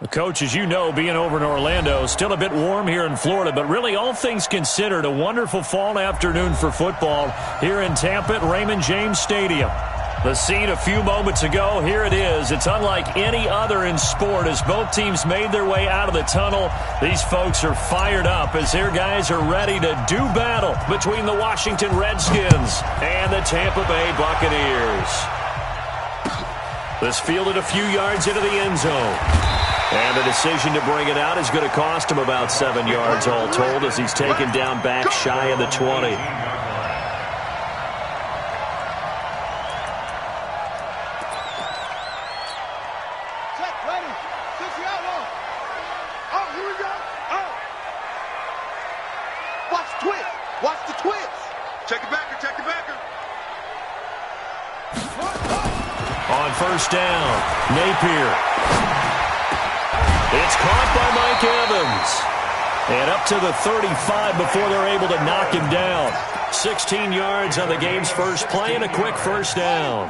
Coach, as you know, being over in Orlando, still a bit warm here in Florida, but really all things considered, a wonderful fall afternoon for football here in Tampa at Raymond James Stadium. The scene a few moments ago, here it is. It's unlike any other in sport as both teams made their way out of the tunnel. These folks are fired up as their guys are ready to do battle between the Washington Redskins and the Tampa Bay Buccaneers. This fielded a few yards into the end zone. And the decision to bring it out is going to cost him about 7 yards all told as he's taken down back shy of the 20. On first down, Napier. It's caught by Mike Evans. And up to the 35 before they're able to knock him down. 16 yards on the game's first play and a quick first down.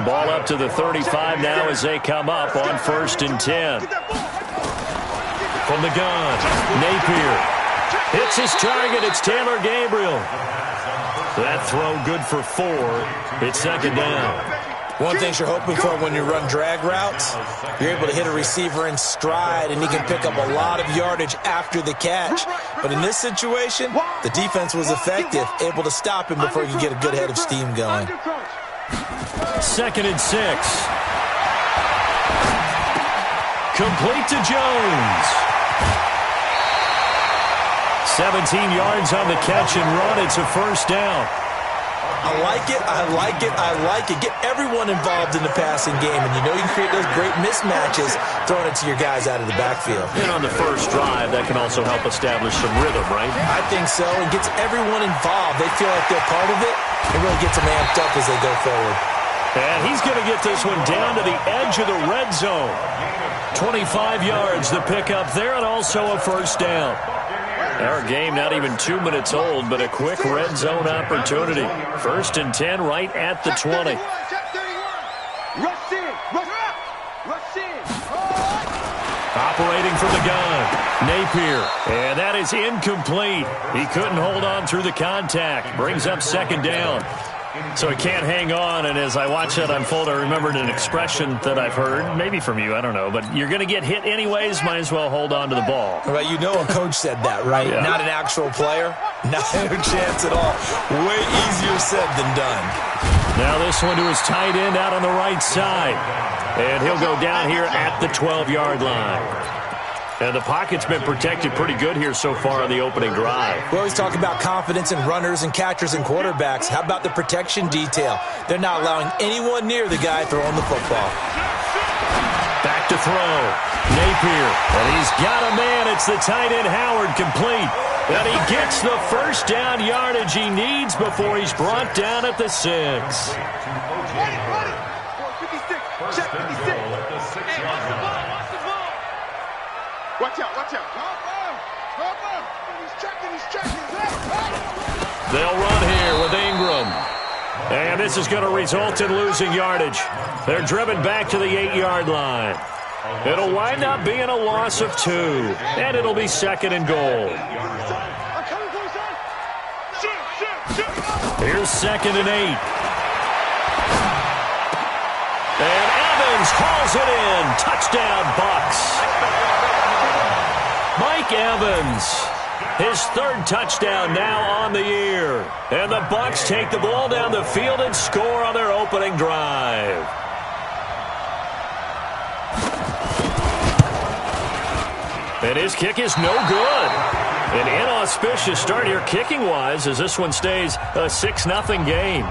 Ball up to the 35 now as they come up on 1st and 10. From the gun, Napier hits his target. It's Taylor Gabriel. That throw good for 4. It's 2nd down. One thing you're hoping for when you run drag routes, you're able to hit a receiver in stride, and he can pick up a lot of yardage after the catch. But in this situation, the defense was effective, able to stop him before he could get a good head of steam going. 2nd and 6. Complete to Jones. 17 yards on the catch and run. It's a first down. I like it, I like it, I like it. Get everyone involved in the passing game, and you know you can create those great mismatches throwing it to your guys out of the backfield. And on the first drive, that can also help establish some rhythm, right? I think so. It gets everyone involved. They feel like they're part of it. It really gets them amped up as they go forward. And he's going to get this one down to the edge of the red zone. 25 yards the pickup there, and also a first down. Our game not even 2 minutes old, but a quick red zone opportunity. 1st and 10 right at the 20. Operating from the gun, Napier. And that is incomplete. He couldn't hold on through the contact. Brings up 2nd down. So he can't hang on, and as I watch that unfold, I remembered an expression that I've heard, maybe from you, I don't know, but you're going to get hit anyways, might as well hold on to the ball. Well, you know a coach said that, right? Yeah. Not an actual player. No chance at all. Way easier said than done. Now this one to his tight end out on the right side. And he'll go down here at the 12-yard line. And the pocket's been protected pretty good here so far on the opening drive. We always talk about confidence in runners and catchers and quarterbacks. How about the protection detail? They're not allowing anyone near the guy throwing the football. Back to throw. Napier. And he's got a man. It's the tight end Howard complete. And he gets the first down yardage he needs before he's brought down at the 6. Check 56. Watch out, watch out. He's checking. They'll run here with Ingram. And this is going to result in losing yardage. They're driven back to the 8-yard line. It'll wind up being a loss of 2. And it'll be 2nd and goal. Here's 2nd and 8. And Evans hauls it in. Touchdown, Bucs. Mike Evans, his 3rd touchdown now on the year. And the Bucs take the ball down the field and score on their opening drive. And his kick is no good. An inauspicious start here kicking-wise as this one stays a 6-0 game.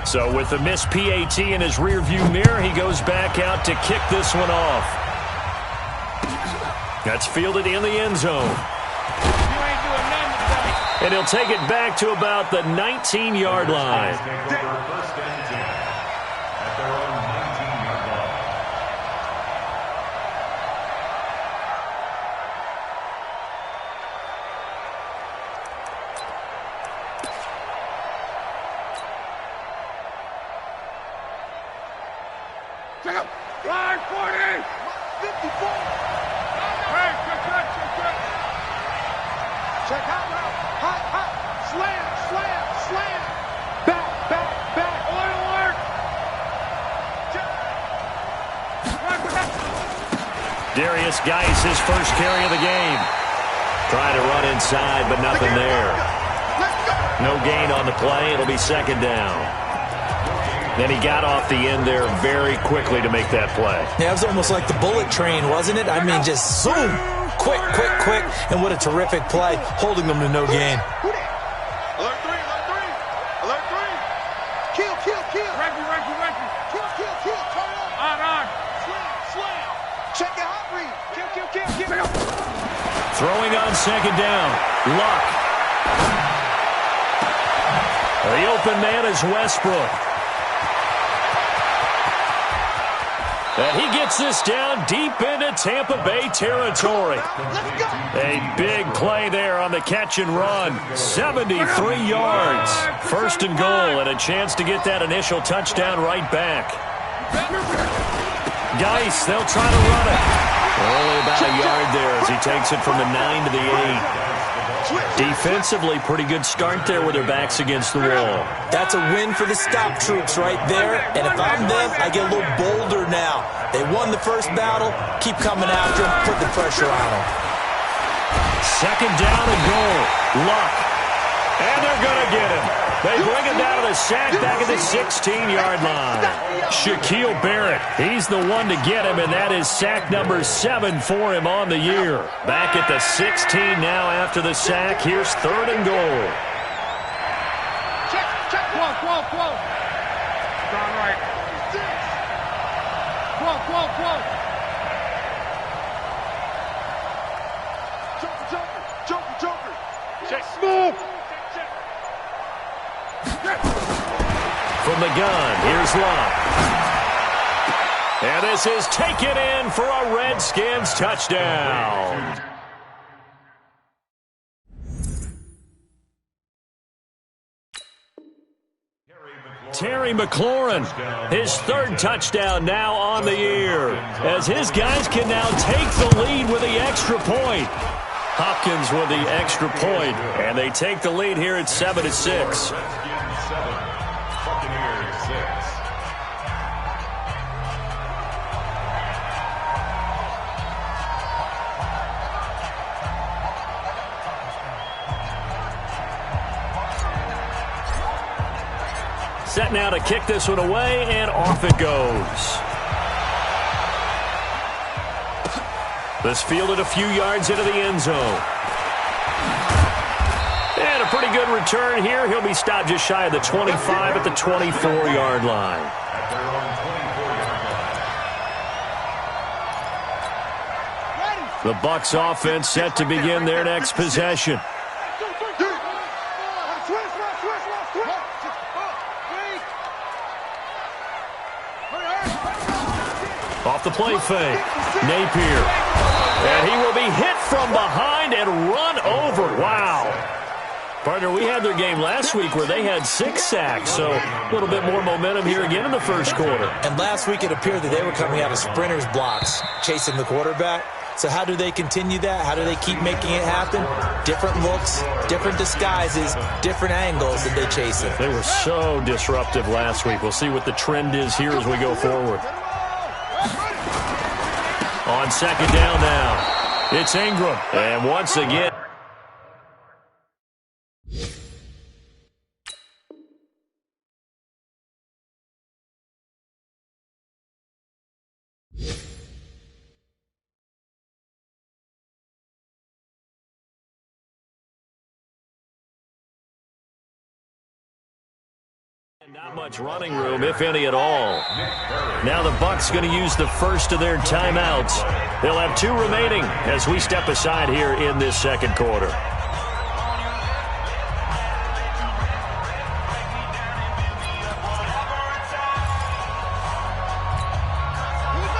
So with the missed PAT in his rearview mirror, he goes back out to kick this one off. That's fielded in the end zone. And he'll take it back to about the 19-yard line. Check out. Line 40. 54. Hey, check. Check out route. Hot. Slam. Back. Oil work. Darius Geis, his first carry of the game. Trying to run inside, but nothing there. No gain on the play. It'll be second down. Then he got off the end there very quickly to make that play. Yeah, it was almost like the bullet train, wasn't it? I mean, just zoom. Quick. And what a terrific play, holding them to no gain. Alert 3. Kill. Reggie. Kill. Turn up. On. Slam. Check the hot read. Kill. Throwing on second down. Luck. The open man is Westbrook. And he gets this down deep into Tampa Bay territory. A big play there on the catch and run. 73 yards. First and goal, and a chance to get that initial touchdown right back. Geis, they'll try to run it. Only about a yard there as he takes it from the 9 to the 8. Defensively, pretty good start there with their backs against the wall. That's a win for the stop troops right there. And if I'm them, I get a little bolder now. They won the first battle. Keep coming after them. Put the pressure on them. Second down and goal. Luck. And they're going to get him. They bring him down to the sack back at the 16-yard line. Shaquille Barrett, he's the one to get him, and that is sack number 7 for him on the year. Back at the 16 now after the sack. Here's third and goal. Check. Whoa. Gone right. Whoa. Joker. Check. Move. From the gun, here's Luck. And this is taken in for a Redskins touchdown. Terry McLaurin, his third touchdown now on the year, as his guys can now take the lead with the extra point. Hopkins with the extra point, and they take the lead here at 7-6. Set now to kick this one away, and off it goes. This fielded a few yards into the end zone. And a pretty good return here. He'll be stopped just shy of the 25 at the 24-yard line. The Bucs offense set to begin their next possession. Off the play fake. Napier. And he will be hit from behind and run over. Wow. Partner, we had their game last week where they had 6 sacks, so a little bit more momentum here again in the first quarter. And last week it appeared that they were coming out of sprinters blocks, chasing the quarterback. So how do they continue that? How do they keep making it happen? Different looks, different disguises, different angles that they chase it. They were so disruptive last week. We'll see what the trend is here as we go forward. On second down now, it's Ingram. And once again, not much running room, if any at all. Now the Bucs going to use the first of their timeouts. They'll have 2 remaining as we step aside here in this second quarter.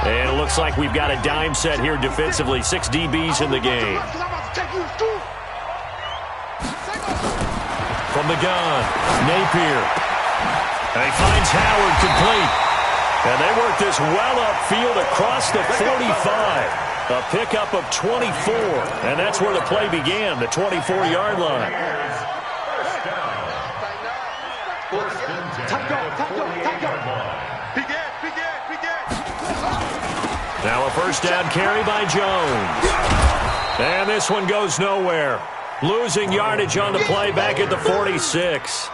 And it looks like we've got a dime set here defensively. 6 DBs in the game. From the gun, Napier. And he finds Howard complete. And they work this well upfield across the 45. A pickup of 24. And that's where the play began, the 24-yard line. Now a first down carry by Jones. And this one goes nowhere. Losing yardage on the play back at the 46.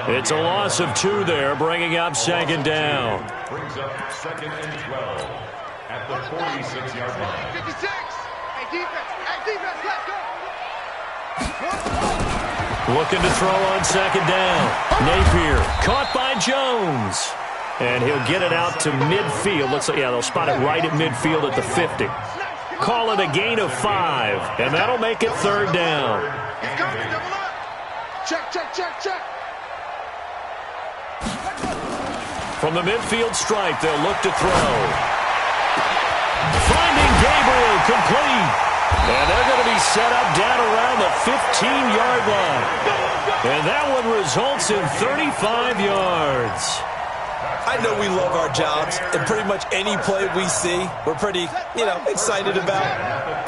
It's a loss of 2 there, bringing up second down. Brings up second and 12 at the 46-yard line. 56. Hey, defense, let's go. Looking to throw on second down. Napier caught by Jones. And he'll get it out to midfield. Looks like, yeah, they'll spot it right at midfield at the 50. Call it a gain of 5, and that'll make it third down. Check. From the midfield stripe, they'll look to throw. Finding Gabriel, complete. And they're going to be set up down around the 15-yard line. And that one results in 35 yards. I know we love our jobs, and pretty much any play we see, we're pretty, excited about.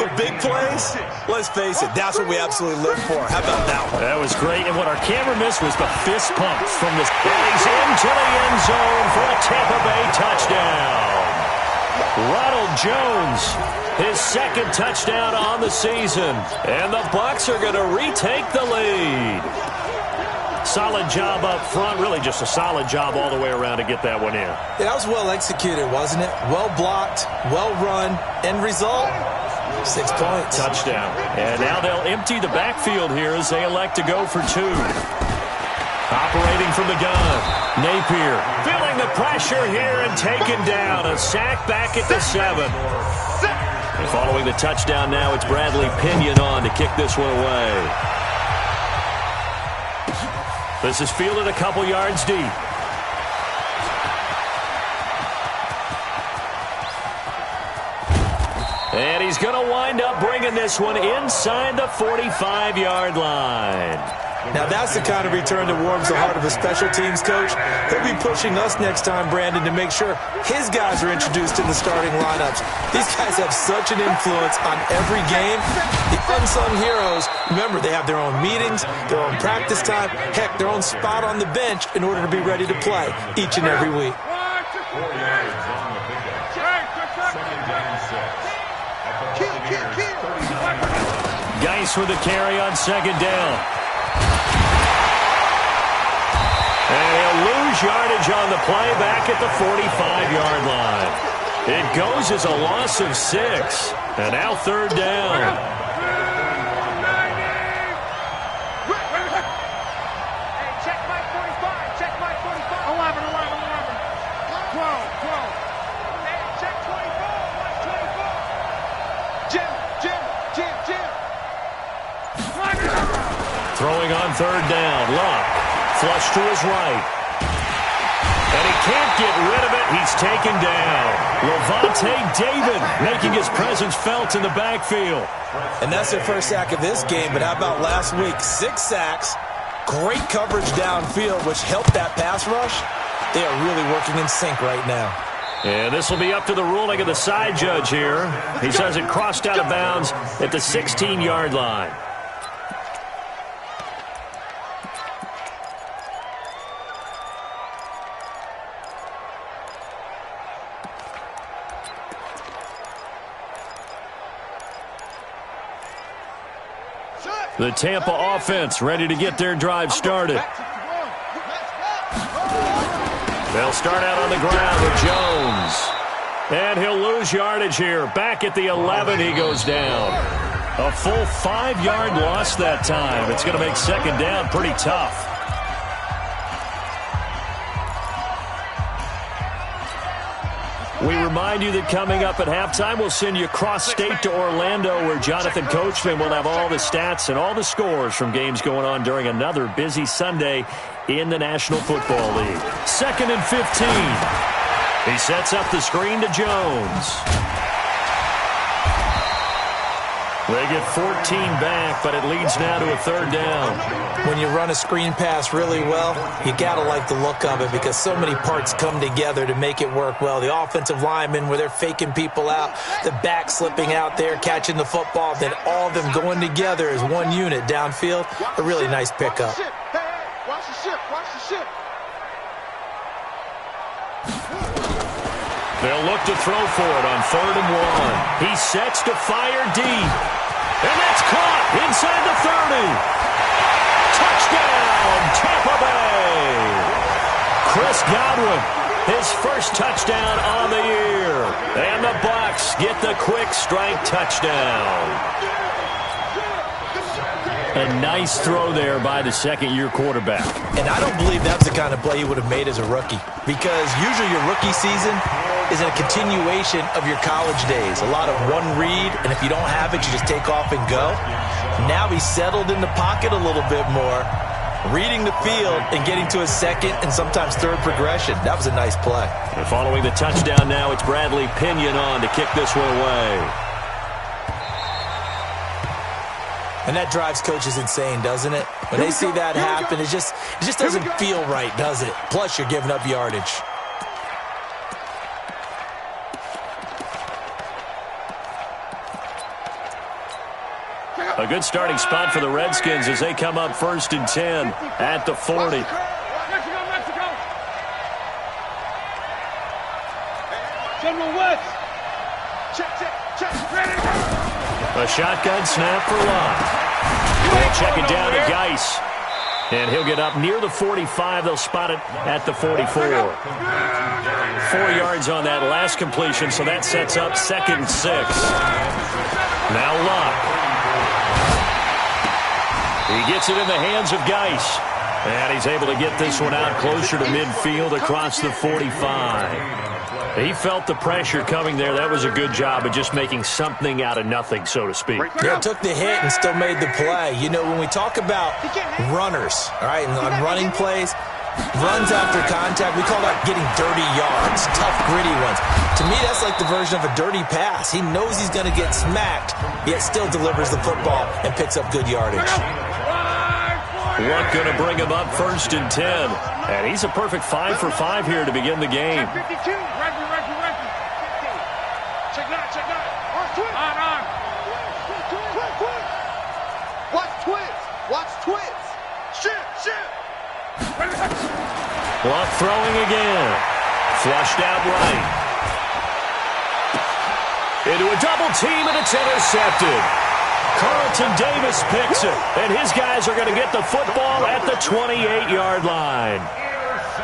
But big plays, let's face it, that's what we absolutely live for. How about that one? That was great, and what our camera missed was the fist pump from this. And he's into the end zone for a Tampa Bay touchdown. Ronald Jones, his second touchdown on the season, and the Bucs are going to retake the lead. Solid job up front, really just a solid job all the way around to get that one in. Yeah, that was well executed, wasn't it? Well blocked, well run, end result, 6 points. Touchdown. And now they'll empty the backfield here as they elect to go for 2. Operating from the gun, Napier feeling the pressure here and taken down. A sack back at the 7. And following the touchdown now, it's Bradley Pinion on to kick this one away. This is fielded a couple yards deep. And he's going to wind up bringing this one inside the 45-yard line. Now that's the kind of return that warms the heart of a special teams coach. He'll be pushing us next time, Brandon, to make sure his guys are introduced in the starting lineups. These guys have such an influence on every game. The unsung heroes, remember, they have their own meetings, their own practice time, heck, their own spot on the bench in order to be ready to play each and every week. 4 yards on the pickup. Second down 6. Geis with the carry on second down. And he'll lose yardage on the play back at the 45-yard line. It goes as a loss of 6. And now third down. Check my 45. Check my 45. 11. 12. Hey, check 24. Jim. Throwing on third down. Luck. Flush to his right. And he can't get rid of it. He's taken down. Lavonte David making his presence felt in the backfield. And that's their first sack of this game, but how about last week? 6 sacks, great coverage downfield, which helped that pass rush. They are really working in sync right now. And this will be up to the ruling of the side judge here. He says it crossed out of bounds at the 16-yard line. The Tampa offense ready to get their drive started. They'll start out on the ground with Jones. And he'll lose yardage here. Back at the 11, he goes down. A full 5-yard loss that time. It's going to make second down pretty tough. We remind you that coming up at halftime, we'll send you cross-state to Orlando, where Jonathan Coachman will have all the stats and all the scores from games going on during another busy Sunday in the National Football League. 2nd and 15. He sets up the screen to Jones. They get 14 back, but it leads now to a third down. When you run a screen pass really well, you got to like the look of it because so many parts come together to make it work well. The offensive linemen, where they're faking people out, the back slipping out there, catching the football, then all of them going together as one unit downfield. A really nice pickup. Hey, watch the ship. Watch the ship. They'll look to throw for it on 3rd and 1. He sets to fire deep. And that's caught inside the 30. Touchdown, Tampa Bay. Chris Godwin, his first touchdown on the year. And the Bucs get the quick strike touchdown. A nice throw there by the second-year quarterback. And I don't believe that's the kind of play he would have made as a rookie because usually your rookie season is a continuation of your college days. A lot of one read, and if you don't have it, you just take off and go. Now he's settled in the pocket a little bit more, reading the field and getting to a second and sometimes third progression. That was a nice play. And following the touchdown now, it's Bradley Pinion on to kick this one away. And that drives coaches insane, doesn't it? When they see that happen, it just doesn't feel right, does it? Plus, you're giving up yardage. A good starting spot for the Redskins as they come up 1st and 10 at the 40. Mexico. General West. Check. Ready. A shotgun snap for Lott. They'll check it down to Geis. And he'll get up near the 45. They'll spot it at the 44. 4 yards on that last completion, so that sets up 2nd and 6. Now Lott. He gets it in the hands of Geis. And he's able to get this one out closer to midfield across the 45. He felt the pressure coming there. That was a good job of just making something out of nothing, so to speak. Yeah, took the hit and still made the play. You know, when we talk about runners, all right, and on running plays, runs after contact, we call that getting dirty yards, tough, gritty ones. To me, that's like the version of a dirty pass. He knows he's going to get smacked, yet still delivers the football and picks up good yardage. Luck going to bring him up 1st and 10. And he's a perfect 5 for 5 here to begin the game. 52. Reggie. Check that. On. Watch twins. Shit. Luck throwing again. Flushed out right. Into a double team, and it's intercepted. Carlton Davis picks it, and his guys are going to get the football at the 28-yard line.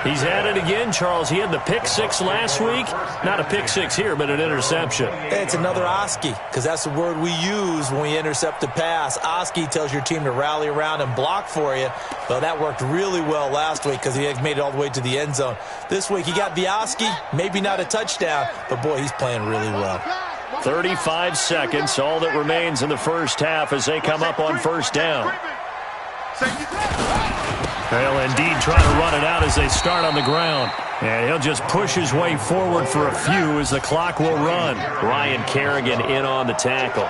He's had it again, Charles. He had the pick 6 last week. Not a pick 6 here, but an interception. It's another Oski, because that's the word we use when we intercept a pass. Oski tells your team to rally around and block for you. Well, that worked really well last week because he had made it all the way to the end zone. This week, he got the Oski, maybe not a touchdown, but, boy, he's playing really well. 35 seconds, all that remains in the first half as they come up on 1st down. They'll indeed try to run it out as they start on the ground. And he'll just push his way forward for a few as the clock will run. Ryan Kerrigan in on the tackle.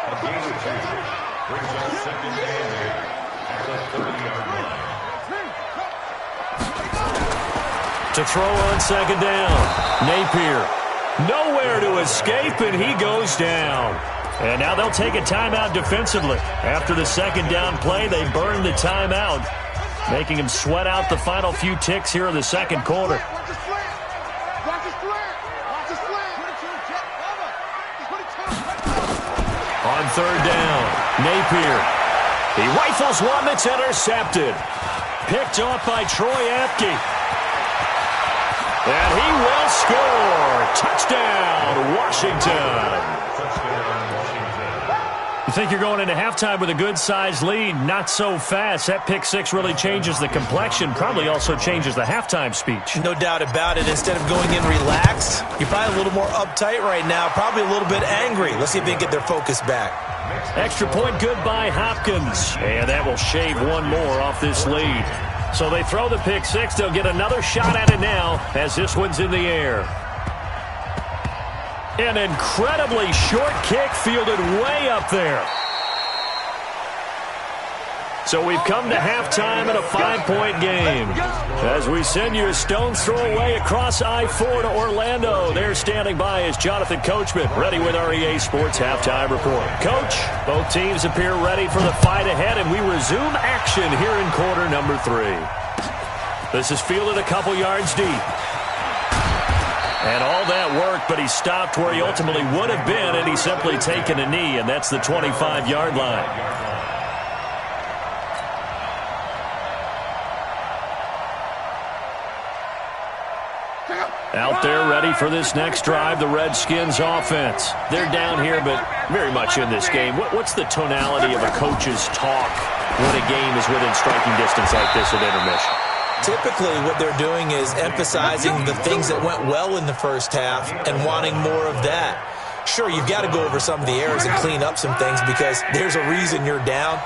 To throw on 2nd down. Napier. Nowhere to escape, and he goes down. And now they'll take a timeout defensively. After the 2nd down play, they burn the timeout, making him sweat out the final few ticks here in the 2nd quarter. On 3rd down, Napier. He rifles one that's intercepted. Picked off by Troy Apke. And he will score. Touchdown, Washington. You think you're going into halftime with a good-sized lead. Not so fast. That pick 6 really changes the complexion. Probably also changes the halftime speech. No doubt about it. Instead of going in relaxed, you're probably a little more uptight right now. Probably a little bit angry. Let's see if they can get their focus back. Extra point good by Hopkins. And that will shave one more off this lead. So they throw the pick 6. They'll get another shot at it now as this one's in the air. An incredibly short kick fielded way up there. So we've come to halftime in a 5-point game. As we send you a stone's throw away across I-4 to Orlando. There standing by is Jonathan Coachman, ready with our EA Sports Halftime Report. Coach, both teams appear ready for the fight ahead, and we resume action here in quarter number 3. This is fielded a couple yards deep. And all that work, but he stopped where he ultimately would have been, and he's simply taken a knee, and that's the 25-yard line. Out there ready for this next drive, the Redskins offense. They're down here, but very much in this game. What's the tonality of a coach's talk when a game is within striking distance like this at intermission? Typically, what they're doing is emphasizing the things that went well in the first half and wanting more of that. Sure, you've got to go over some of the errors and clean up some things because there's a reason you're down.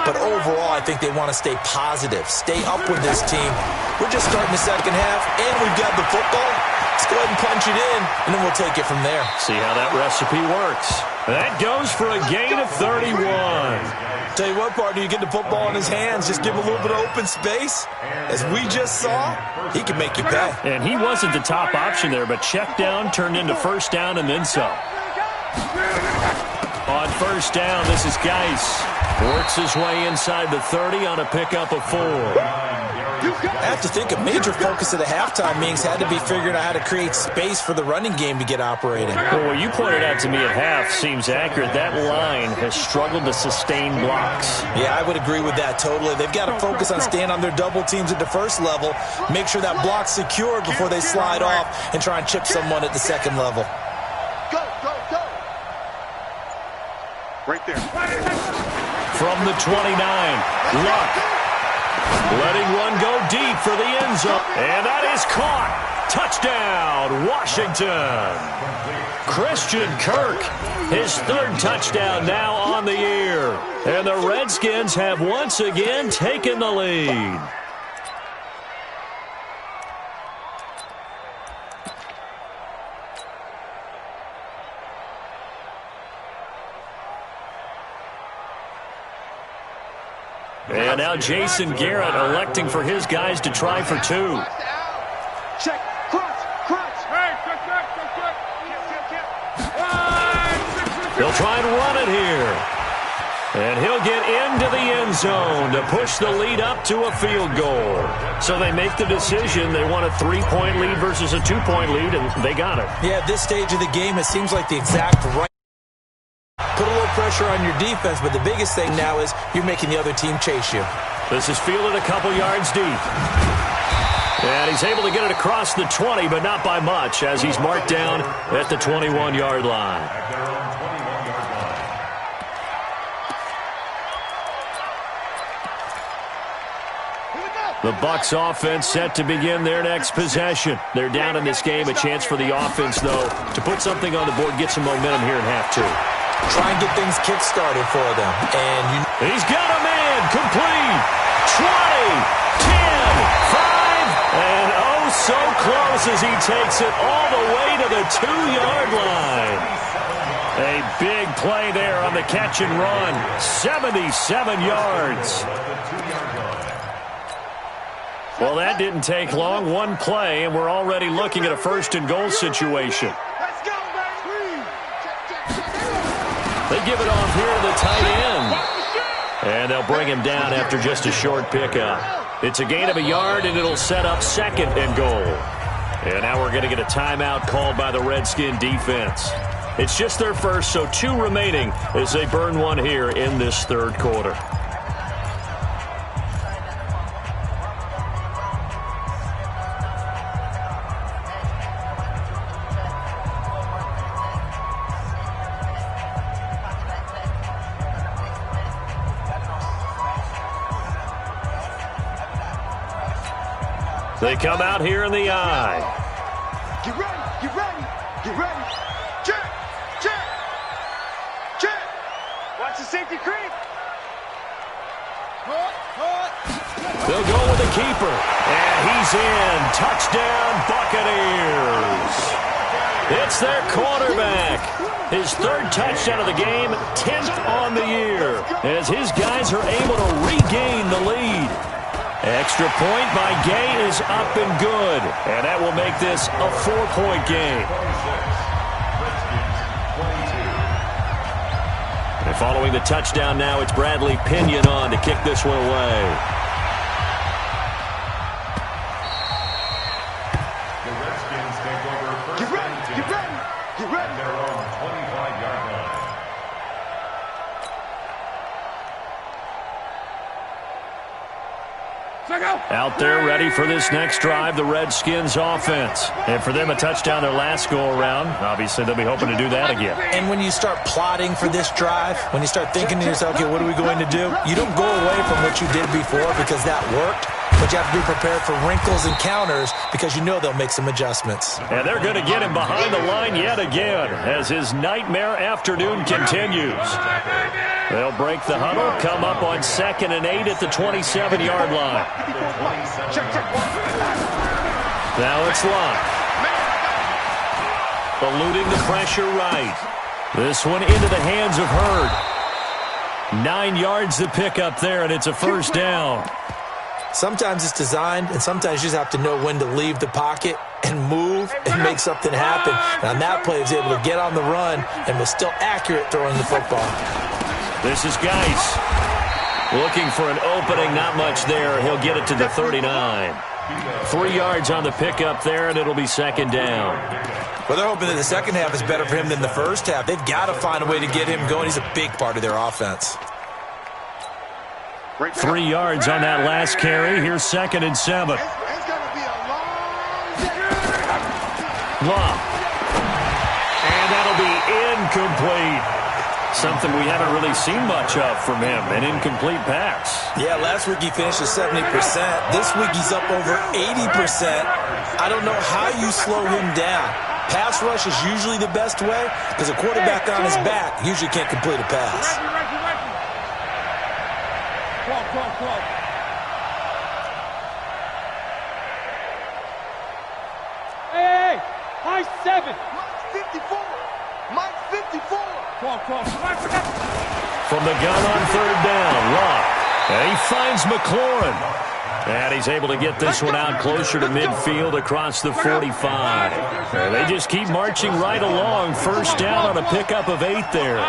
But overall, I think they want to stay positive, stay up with this team. We're just starting the second half, and we've got the football. Let's go ahead and punch it in, and then we'll take it from there. See how that recipe works. That goes for a gain of 31. Tell you what, partner, you get the football in his hands, just give him a little bit of open space. As we just saw, he can make you pay. And he wasn't the top option there, but check down turned into first down and then some. On first down, this is Geis. Works his way inside the 30 on a pickup of 4. I have to think a major focus of the halftime meetings had to be figuring out how to create space for the running game to get operating. Well, what you pointed out to me at half seems accurate. That line has struggled to sustain blocks. Yeah, I would agree with that totally. They've got to focus on staying on their double teams at the first level, make sure that block's secured before they slide off and try and chip someone at the second level. Go, go, go. Right there. From the 29, Luck. Letting one go deep for the end zone. And that is caught. Touchdown, Washington. Christian Kirk, his 3rd touchdown now on the year. And the Redskins have once again taken the lead. And now Jason Garrett electing for his guys to try for 2. Check, cross, cross. Hey, check. They'll try and run it here. And he'll get into the end zone to push the lead up to a field goal. So they make the decision. They want a 3-point lead versus a 2-point lead, and they got it. Yeah, at this stage of the game, it seems like the exact right. Put a little pressure on your defense, but the biggest thing now is you're making the other team chase you. This is fielded a couple yards deep. And he's able to get it across the 20, but not by much, as he's marked down at the 21-yard line. The Bucs offense set to begin their next possession. They're down in this game. A chance for the offense, though, to put something on the board, get some momentum here in half 2. Try and get things kick-started for them. And he's got a man complete. 20, 10, 5, and oh so close as he takes it all the way to the 2-yard line. A big play there on the catch and run. 77 yards. Well, that didn't take long. One play, and we're already looking at a 1st and goal situation. Let's go, baby. They give it off here to the tight end. And they'll bring him down after just a short pickup. It's a gain of a yard, and it'll set up 2nd and goal. And now we're going to get a timeout called by the Redskin defense. It's just their first, so 2 remaining as they burn one here in this 3rd quarter. They come out here in the eye. Get ready, get ready, get ready. Check, check, check. Watch the safety creep. They'll go with the keeper. And he's in. Touchdown, Buccaneers. It's their quarterback. His third touchdown of the game, 10th on the year, as his guys are able to regain the lead. Extra point by Gay is up and good, and that will make this a 4-point game. And following the touchdown now, it's Bradley Pinion on to kick this one away. The Redskins take over first and 10 at their own 25-yard line. Out there ready for this next drive, the Redskins offense. And for them, a touchdown their last go-around. Obviously, they'll be hoping to do that again. And when you start plotting for this drive, when you start thinking to yourself, okay, what are we going to do? You don't go away from what you did before because that worked. But you have to be prepared for wrinkles and counters because you know they'll make some adjustments. And they're going to get him behind the line yet again as his nightmare afternoon continues. They'll break the huddle, come up on 2nd and 8 at the 27-yard line. Now it's Locke. Eluding the pressure right. This one into the hands of Hurd. 9 yards to pick up there, and it's a first down. Sometimes it's designed, and sometimes you just have to know when to leave the pocket and move and make something happen. And on that play, he was able to get on the run and was still accurate throwing the football. This is Geis. Looking for an opening, not much there. He'll get it to the 39. 3 yards on the pickup there, and it'll be second down. Well, they're hoping that the second half is better for him than the first half. They've got to find a way to get him going. He's a big part of their offense. 3 yards on that last carry. Here's 2nd and 7. Love. And that'll be incomplete. Something we haven't really seen much of from him, an incomplete pass. Yeah, last week he finished at 70%. This week he's up over 80%. I don't know how you slow him down. Pass rush is usually the best way because a quarterback on his back usually can't complete a pass. Hey, high 7. Mike 54. Mike 54. From the gun on 3rd down, Locke. And he finds McLaurin. And he's able to get this one out closer to midfield across the 45. And they just keep marching right along. First down on a pickup of 8 there.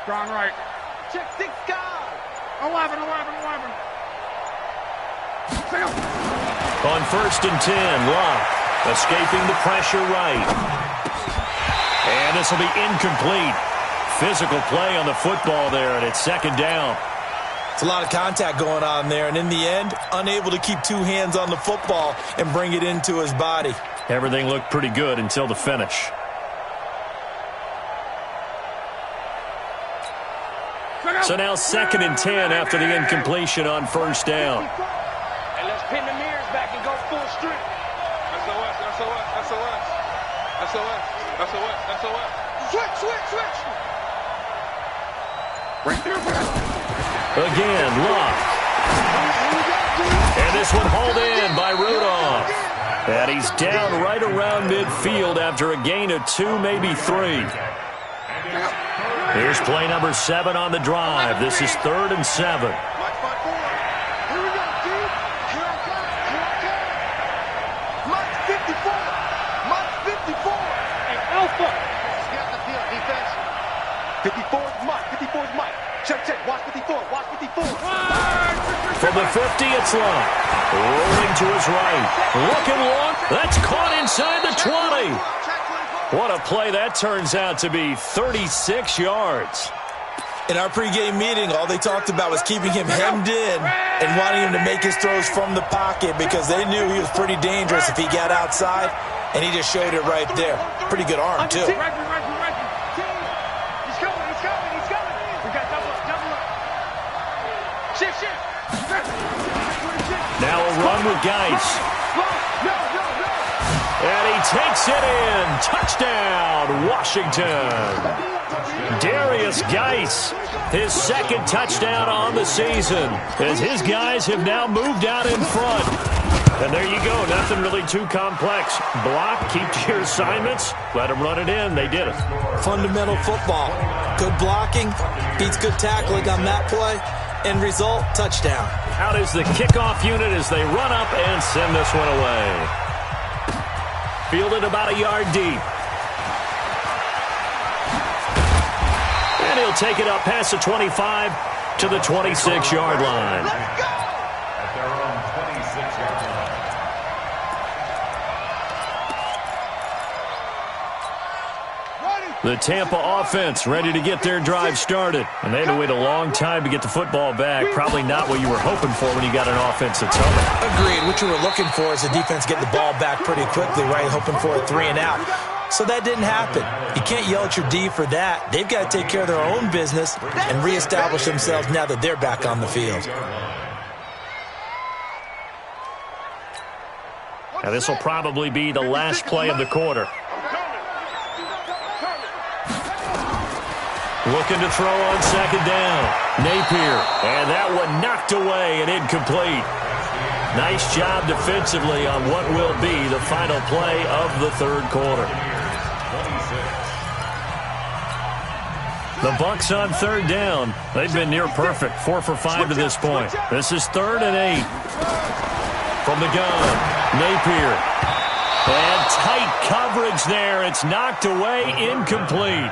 Strong right. Check 6 guys. 11. On 1st and 10, Locke escaping the pressure right. And this will be incomplete. Physical play on the football there, and it's 2nd down. It's a lot of contact going on there, and in the end, unable to keep 2 hands on the football and bring it into his body. Everything looked pretty good until the finish. So now 2nd and 10 after the incompletion on 1st down. And let's pin the mirrors back and go full strip. SOS. Switch. Again, Locke. And this one hauled in by Rudolph. And he's down right around midfield after a gain of 2, maybe 3. Here's play number 7 on the drive. This is 3rd and 7. Alpha. 54 is Mike. Check. Watch 54. From the 50, it's Locke. Rolling to his right. Looking long. That's caught inside the 20. What a play that turns out to be. 36 yards. In our pregame meeting, all they talked about was keeping him hemmed in and wanting him to make his throws from the pocket because they knew he was pretty dangerous if he got outside, and he just showed it right there. Pretty good arm, too. He's coming. We got double up. Shift. Now a run with Geis. And he takes it in. Touchdown, Washington. Darius Geis, his second touchdown on the season, as his guys have now moved out in front. And there you go, nothing really too complex. Block, keep to your assignments, let them run it in. They did it. Fundamental football. Good blocking, beats good tackling on that play. End result, touchdown. Out is the kickoff unit as they run up and send this one away. Fielded about a yard deep. And he'll take it up past the 25 to the 26-yard line. At their own 26-yard line. The Tampa offense ready to get their drive started. And they had to wait a long time to get the football back. Probably not what you were hoping for when you got an offense that's home. Agreed. What you were looking for is the defense getting the ball back pretty quickly, right? Hoping for a 3 and out. So that didn't happen. You can't yell at your D for that. They've got to take care of their own business and reestablish themselves now that they're back on the field. Now this will probably be the last play of the quarter. Looking to throw on second down. Napier. And that one knocked away and incomplete. Nice job defensively on what will be the final play of the third quarter. The Bucs on third down. They've been near perfect. 4 for 5 to this point. This is 3rd and 8. From the gun. Napier. And tight coverage there. It's knocked away, incomplete.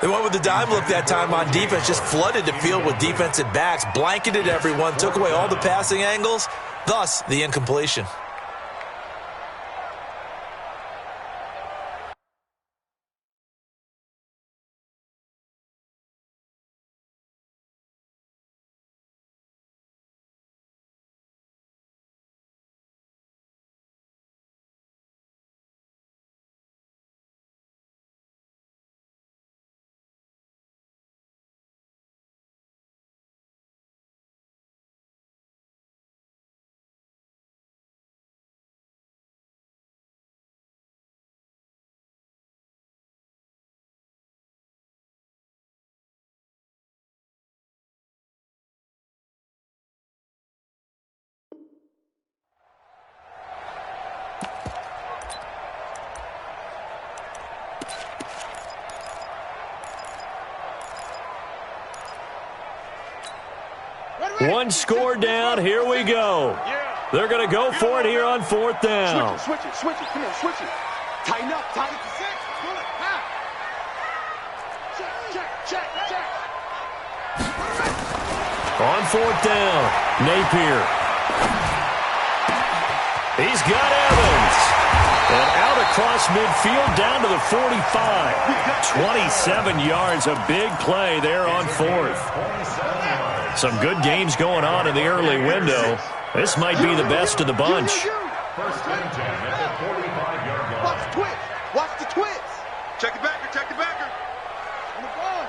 They went with the dime look that time on defense, just flooded the field with defensive backs, blanketed everyone, took away all the passing angles, thus the incompletion. One score down. Here we go. They're going to go for it here on 4th down. Switch it. Come on, switch it. Tighten up. Tighten to 6. Pull it. Check. On 4th down, Napier. He's got Evans. And out across midfield down to the 45. 27 yards, a big play there on 4th. Some good games going on in the early window. This might be the best of the bunch. First and 10 at the 45-yard line. Watch the twist. Check the backer. On the ball.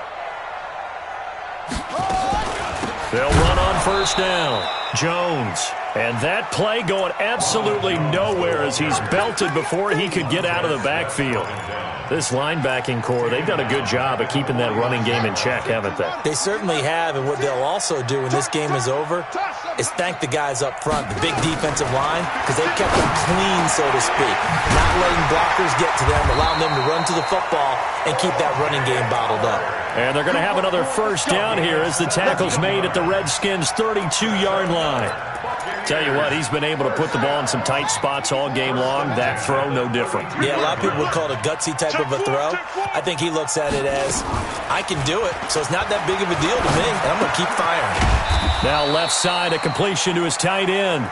They'll run on first down. Jones. And that play going absolutely nowhere as he's belted before he could get out of the backfield. This linebacking core, they've done a good job of keeping that running game in check, haven't they? They certainly have, and what they'll also do when this game is over is thank the guys up front, the big defensive line, because they've kept them clean, so to speak. Not letting blockers get to them, allowing them to run to the football and keep that running game bottled up. And they're going to have another first down here as the tackle's made at the Redskins' 32-yard line. Tell you what, he's been able to put the ball in some tight spots all game long. That throw, no different. Yeah, a lot of people would call it a gutsy type of a throw. I think he looks at it as, I can do it, so it's not that big of a deal to me, and I'm going to keep firing. Now left side, a completion to his tight end.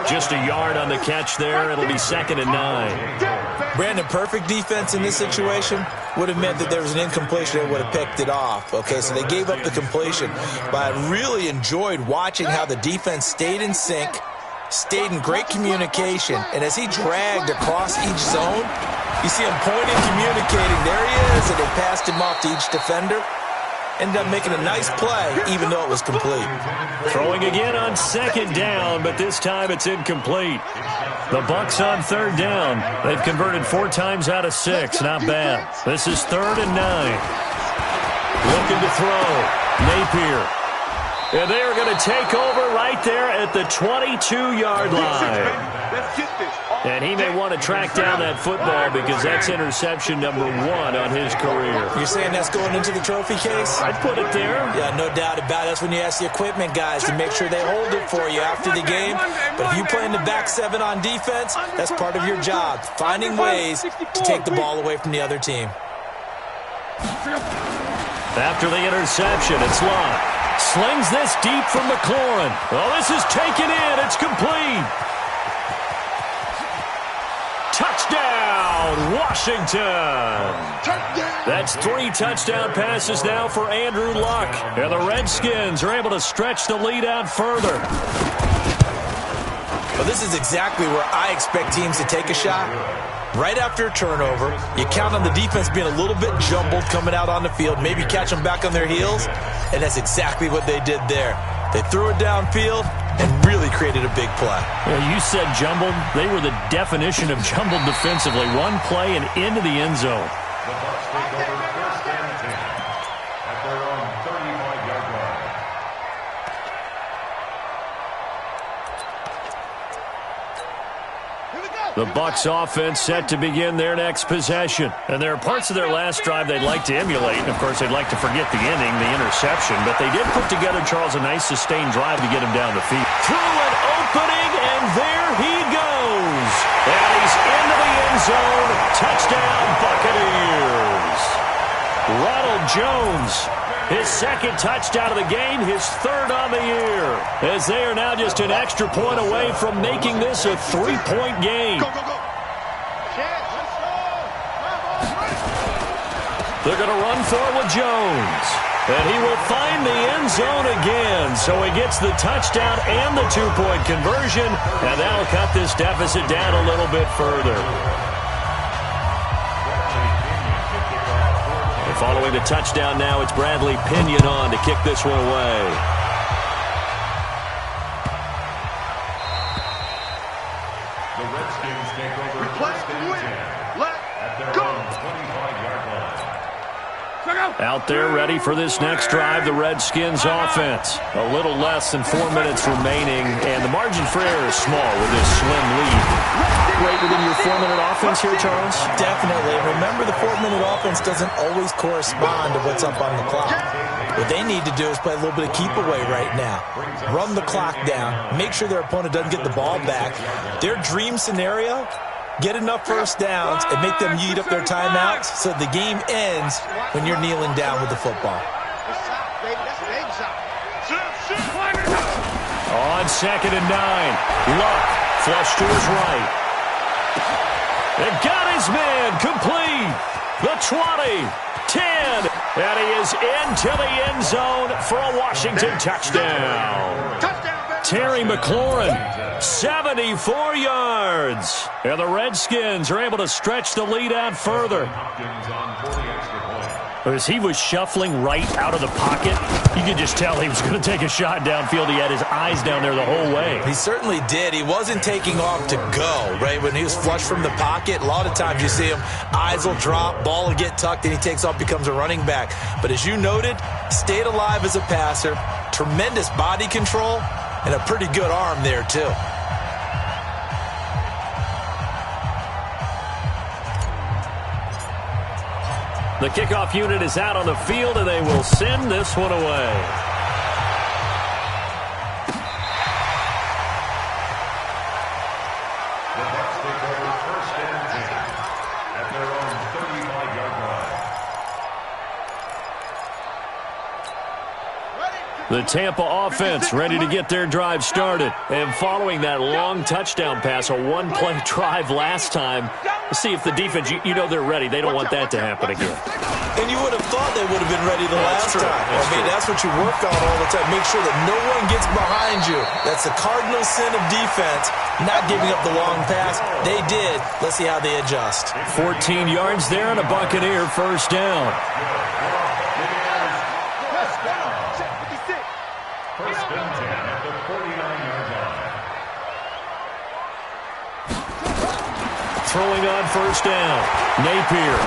Just a yard on the catch there. It'll be 2nd and 9. Brandon, perfect defense in this situation would have meant that there was an incompletion that would have picked it off. Okay, so they gave up the completion. But I really enjoyed watching how the defense stayed in sync, stayed in great communication, and as he dragged across each zone, you see him pointing, communicating. There he is, and they passed him off to each defender. Ended up making a nice play, even though it was complete. Throwing again on 2nd down, but this time it's incomplete. The Bucs on 3rd down. They've converted 4 times out of 6. Not bad. This is 3rd and 9. Looking to throw. Napier. And they are going to take over right there at the 22-yard line. And he may want to track down that football because that's interception number 1 on his career. You're saying that's going into the trophy case? I'd put it there. Yeah, no doubt about it. That's when you ask the equipment guys to make sure they hold it for you after the game. But if you play in the back 7 on defense, that's part of your job, finding ways to take the ball away from the other team. After the interception, it's Lott. Slings this deep from McLaurin. Oh, this is taken in. It's complete. Touchdown, Washington. That's 3 touchdown passes now for Andrew Luck. And the Redskins are able to stretch the lead out further. Well, this is exactly where I expect teams to take a shot. Right after a turnover, you count on the defense being a little bit jumbled coming out on the field, maybe catch them back on their heels, and that's exactly what they did there. They threw it downfield and really created a big play. Well, you said jumbled. They were the definition of jumbled defensively. One play and into the end zone. The Bucs take over 1st and 10 at their own 35-yard line. The Bucs offense set to begin their next possession. And there are parts of their last drive they'd like to emulate. And, of course, they'd like to forget the inning, the interception. But they did put together, Charles, a nice sustained drive to get him down the field. Through an opening, and there he goes. And he's into the end zone. Touchdown, Buccaneers. Ronald Jones, his 2nd touchdown of the game, his 3rd on the year. As they are now just an extra point away from making this a 3-point game. They're going to run forward with Jones. And he will find the end zone again. So he gets the touchdown and the 2-point conversion. And that'll cut this deficit down a little bit further. Following the touchdown now, it's Bradley Pinion on to kick this one away. The Redskins take over 1st and 10 at their own 25-yard line. Out there ready for this next drive, the Redskins offense. A little less than 4 minutes remaining, and the margin for error is small with this slim lead. Right within your 4-minute offense here, Charles? Definitely. Remember, the 4-minute offense doesn't always correspond to what's up on the clock. What they need to do is play a little bit of keep away right now. Run the clock down. Make sure their opponent doesn't get the ball back. Their dream scenario, get enough first downs and make them eat up their timeouts so the game ends when you're kneeling down with the football. On 2nd and 9, Luck flush to his right. And got his man complete. The 20, 10, and he is into the end zone for a Washington touchdown. Terry McLaurin, 74 yards. And the Redskins are able to stretch the lead out further. As he was shuffling right out of the pocket, you could just tell he was going to take a shot downfield. He had his eyes down there the whole way. He certainly did. He wasn't taking off to go, right? When he was flush from the pocket, a lot of times you see him, eyes will drop, ball will get tucked, and he takes off, becomes a running back. But as you noted, stayed alive as a passer, tremendous body control, and a pretty good arm there, too. The kickoff unit is out on the field, and they will send this one away. The Bucs take over 1st and 10 at their own 35-yard line. The Tampa offense ready to get their drive started. And following that long touchdown pass, a one-play drive last time, let's see if the defense, you know they're ready. They don't want that to happen again. And you would have thought they would have been ready the last time. That's what you work on all the time. Make sure that no one gets behind you. That's the cardinal sin of defense, not giving up the long pass. They did. Let's see how they adjust. 14 yards there and a Buccaneer first down. First and 10 at the 49-yard line. Throwing on first down, Napier.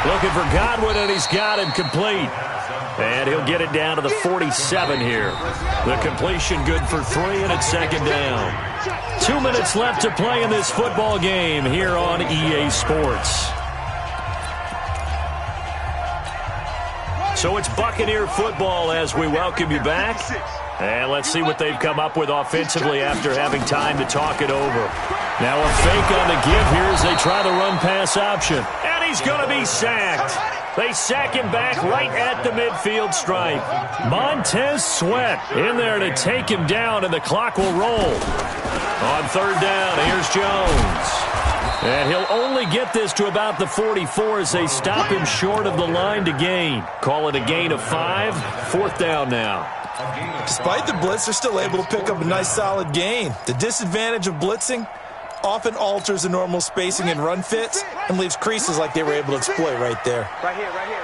Looking for Godwin, and he's got it complete. And he'll get it down to the 47 here. The completion good for 3, and it's second down. 2 minutes left to play in this football game here on EA Sports. So it's Buccaneer football as we welcome you back. And let's see what they've come up with offensively after having time to talk it over. Now a fake on the give here as they try the run-pass option. And he's going to be sacked. They sack him back right at the midfield stripe. Montez Sweat in there to take him down, and the clock will roll. On third down, here's Jones. And he'll only get this to about the 44 as they stop him short of the line to gain. Call it a gain of 5. Fourth down now. Despite the blitz, they're still able to pick up a nice solid gain. The disadvantage of blitzing often alters the normal spacing and run fits and leaves creases like they were able to exploit right there. Right here, right here.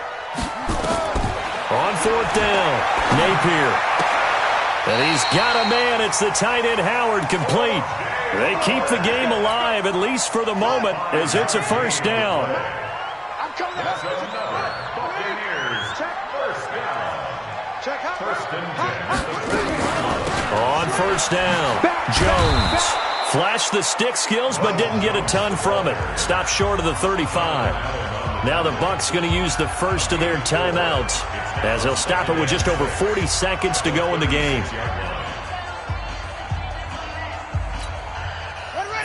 On fourth down, Napier. And he's got a man. It's the tight end Howard, complete. They keep the game alive, at least for the moment, as it's a first down. I'm coming out. Check out. On first down, Jones. Flashed the stick skills, but didn't get a ton from it. Stopped short of the 35. Now the Bucs going to use the first of their timeouts, as they'll stop it with just over 40 seconds to go in the game.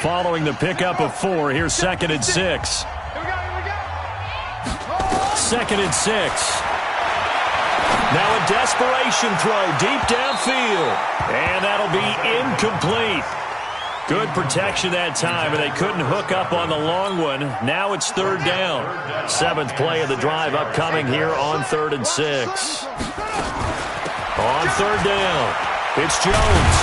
Following the pickup of 4, here's 2nd and 6. Second and 6. Now a desperation throw deep downfield. And that'll be incomplete. Good protection that time, and they couldn't hook up on the long one. Now it's third down. 7th play of the drive upcoming here on 3rd and 6. On third down, it's Jones.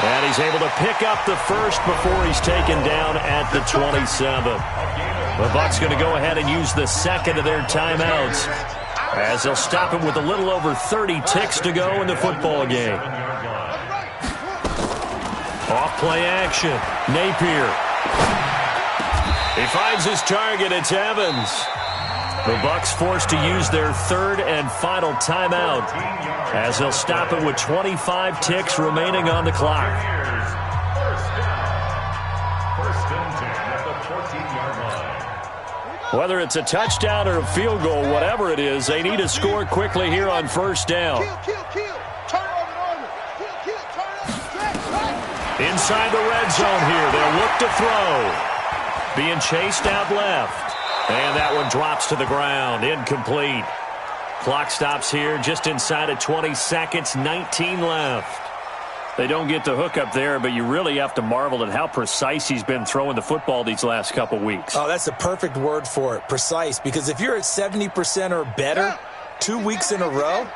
And he's able to pick up the first before he's taken down at the 27. The Bucs going to go ahead and use the second of their timeouts, as they'll stop him with a little over 30 ticks to go in the football game. Off-play action. Napier. He finds his target. It's Evans. The Bucs forced to use their third and final timeout, as they'll stop it with 25 ticks remaining on the clock. Whether it's a touchdown or a field goal, whatever it is, they need to score quickly here on first down. Inside the red zone here, they'll look to throw. Being chased out left. And that one drops to the ground, incomplete. Clock stops here just inside of 20 seconds, 19 left. They don't get the hook up there, but you really have to marvel at how precise he's been throwing the football these last couple weeks. Oh, that's a perfect word for it, precise, because if you're at 70% or better 2 weeks in a row,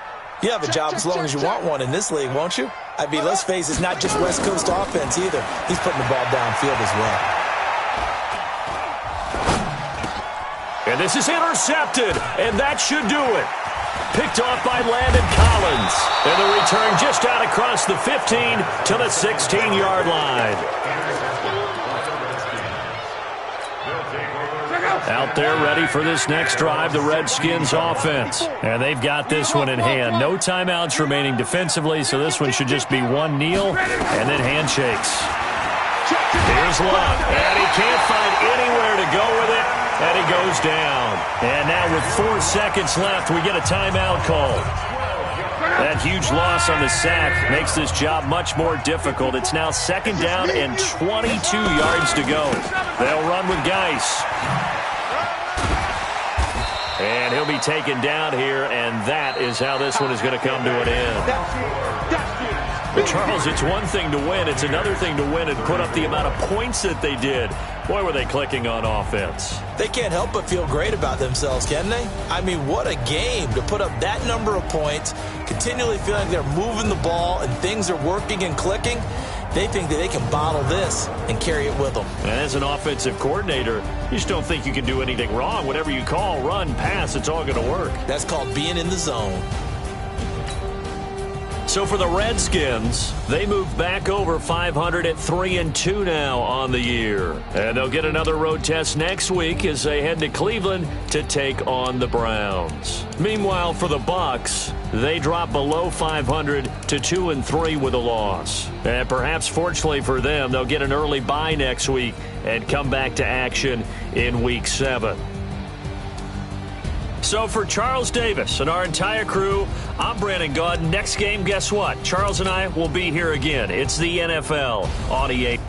you have a job as long as you want one in this league, won't you? I mean, let's face it, it's not just West Coast offense either. He's putting the ball downfield as well. And this is intercepted, and that should do it. Picked off by Landon Collins. And the return just out across the 15 to the 16-yard line. Out there ready for this next drive, the Redskins offense. And they've got this one in hand. No timeouts remaining defensively, so this one should just be one kneel and then handshakes. Here's Luck, and he can't find anywhere to go with it, and he goes down. And now with 4 seconds left, we get a timeout call. That huge loss on the sack makes this job much more difficult. It's now second down and 22 yards to go. They'll run with Geis. And he'll be taken down here, and that is how this one is going to come to an end. But Charles, it's one thing to win. It's another thing to win and put up the amount of points that they did. Boy, were they clicking on offense. They can't help but feel great about themselves, can they? I mean, what a game to put up that number of points, continually feeling they're moving the ball and things are working and clicking. They think that they can bottle this and carry it with them. And as an offensive coordinator, you just don't think you can do anything wrong. Whatever you call, run, pass, it's all going to work. That's called being in the zone. So for the Redskins, they move back over 500 at 3-2 now on the year. And they'll get another road test next week as they head to Cleveland to take on the Browns. Meanwhile, for the Bucs, they drop below 500 to 2-3 with a loss. And perhaps fortunately for them, they'll get an early bye next week and come back to action in Week 7. So for Charles Davis and our entire crew, I'm Brandon Gaudin. Next game, guess what? Charles and I will be here again. It's the NFL on EA.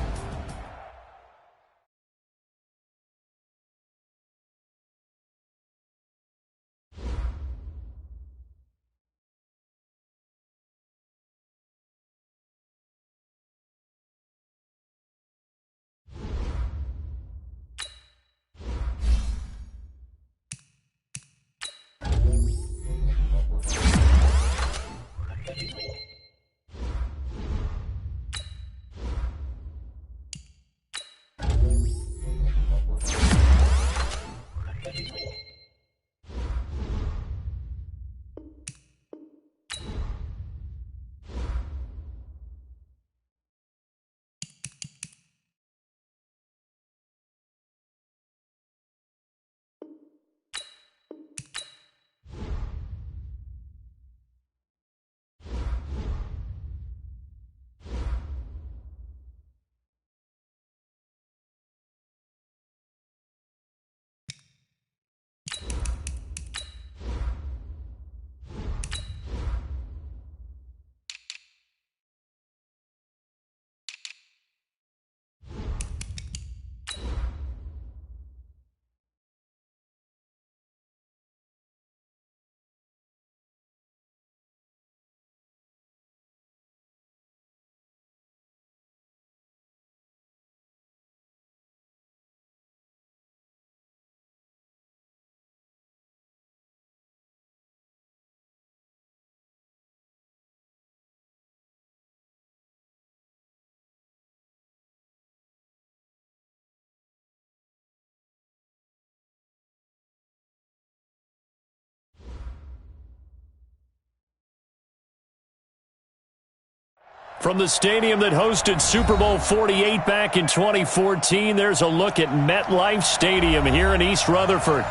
From the stadium that hosted Super Bowl 48 back in 2014, there's a look at MetLife Stadium here in East Rutherford.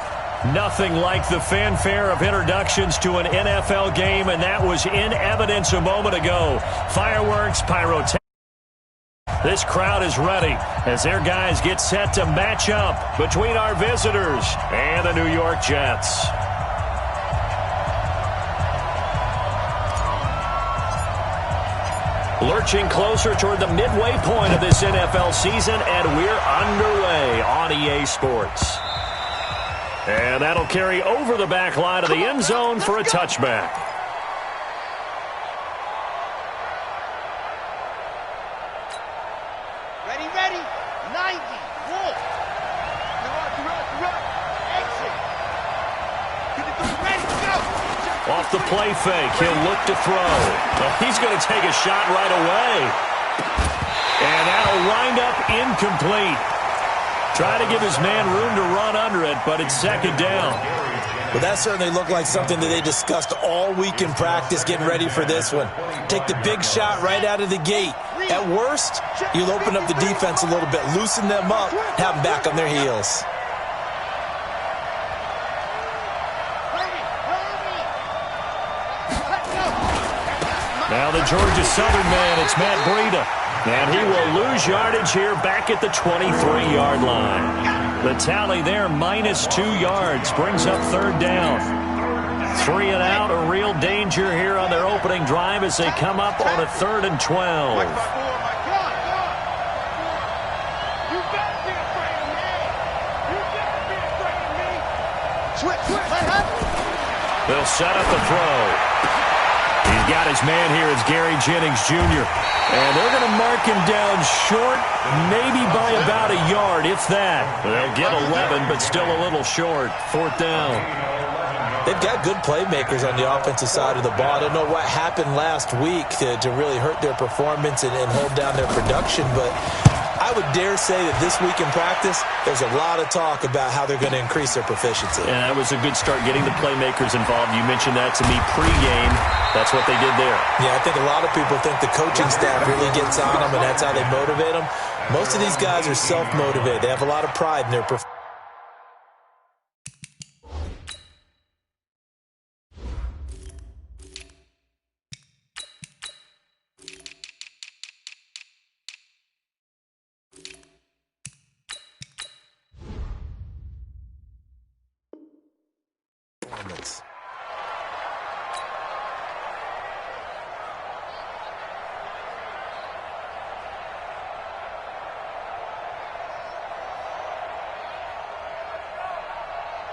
Nothing like the fanfare of introductions to an NFL game, and that was in evidence a moment ago. Fireworks, pyrotechnics. This crowd is ready as their guys get set to match up between our visitors and the New York Jets. Lurching closer toward the midway point of this NFL season, and we're underway on EA Sports. And that'll carry over the back line of the end zone for a touchback. Ready, 90, walk. Exit. Ready, go. Off the play fake, he'll look to throw. Well, he's going to take a shot right away. And that'll wind up incomplete. Try to give his man room to run under it, but it's second down. But that certainly looked like something that they discussed all week in practice getting ready for this one. Take the big shot right out of the gate. At worst, you'll open up the defense a little bit, loosen them up, have them back on their heels. Now the Georgia Southern man, it's Matt Breida. And he will lose yardage here back at the 23-yard line. The tally there, -2 yards, brings up third down. 3 and out, a real danger here on their opening drive as they come up on a 3rd and 12. They'll set up the throw. He's got his man here. It's Gary Jennings, Jr. And they're going to mark him down short, maybe by about a yard, if that. They'll get 11, but still a little short. 4th down. They've got good playmakers on the offensive side of the ball. I don't know what happened last week to really hurt their performance and hold down their production, but I I would dare say that this week in practice, there's a lot of talk about how they're going to increase their proficiency. And that was a good start, getting the playmakers involved. You mentioned that to me pregame. That's what they did there. Yeah, I think a lot of people think the coaching staff really gets on them, and that's how they motivate them. Most of these guys are self-motivated. They have a lot of pride in their performance.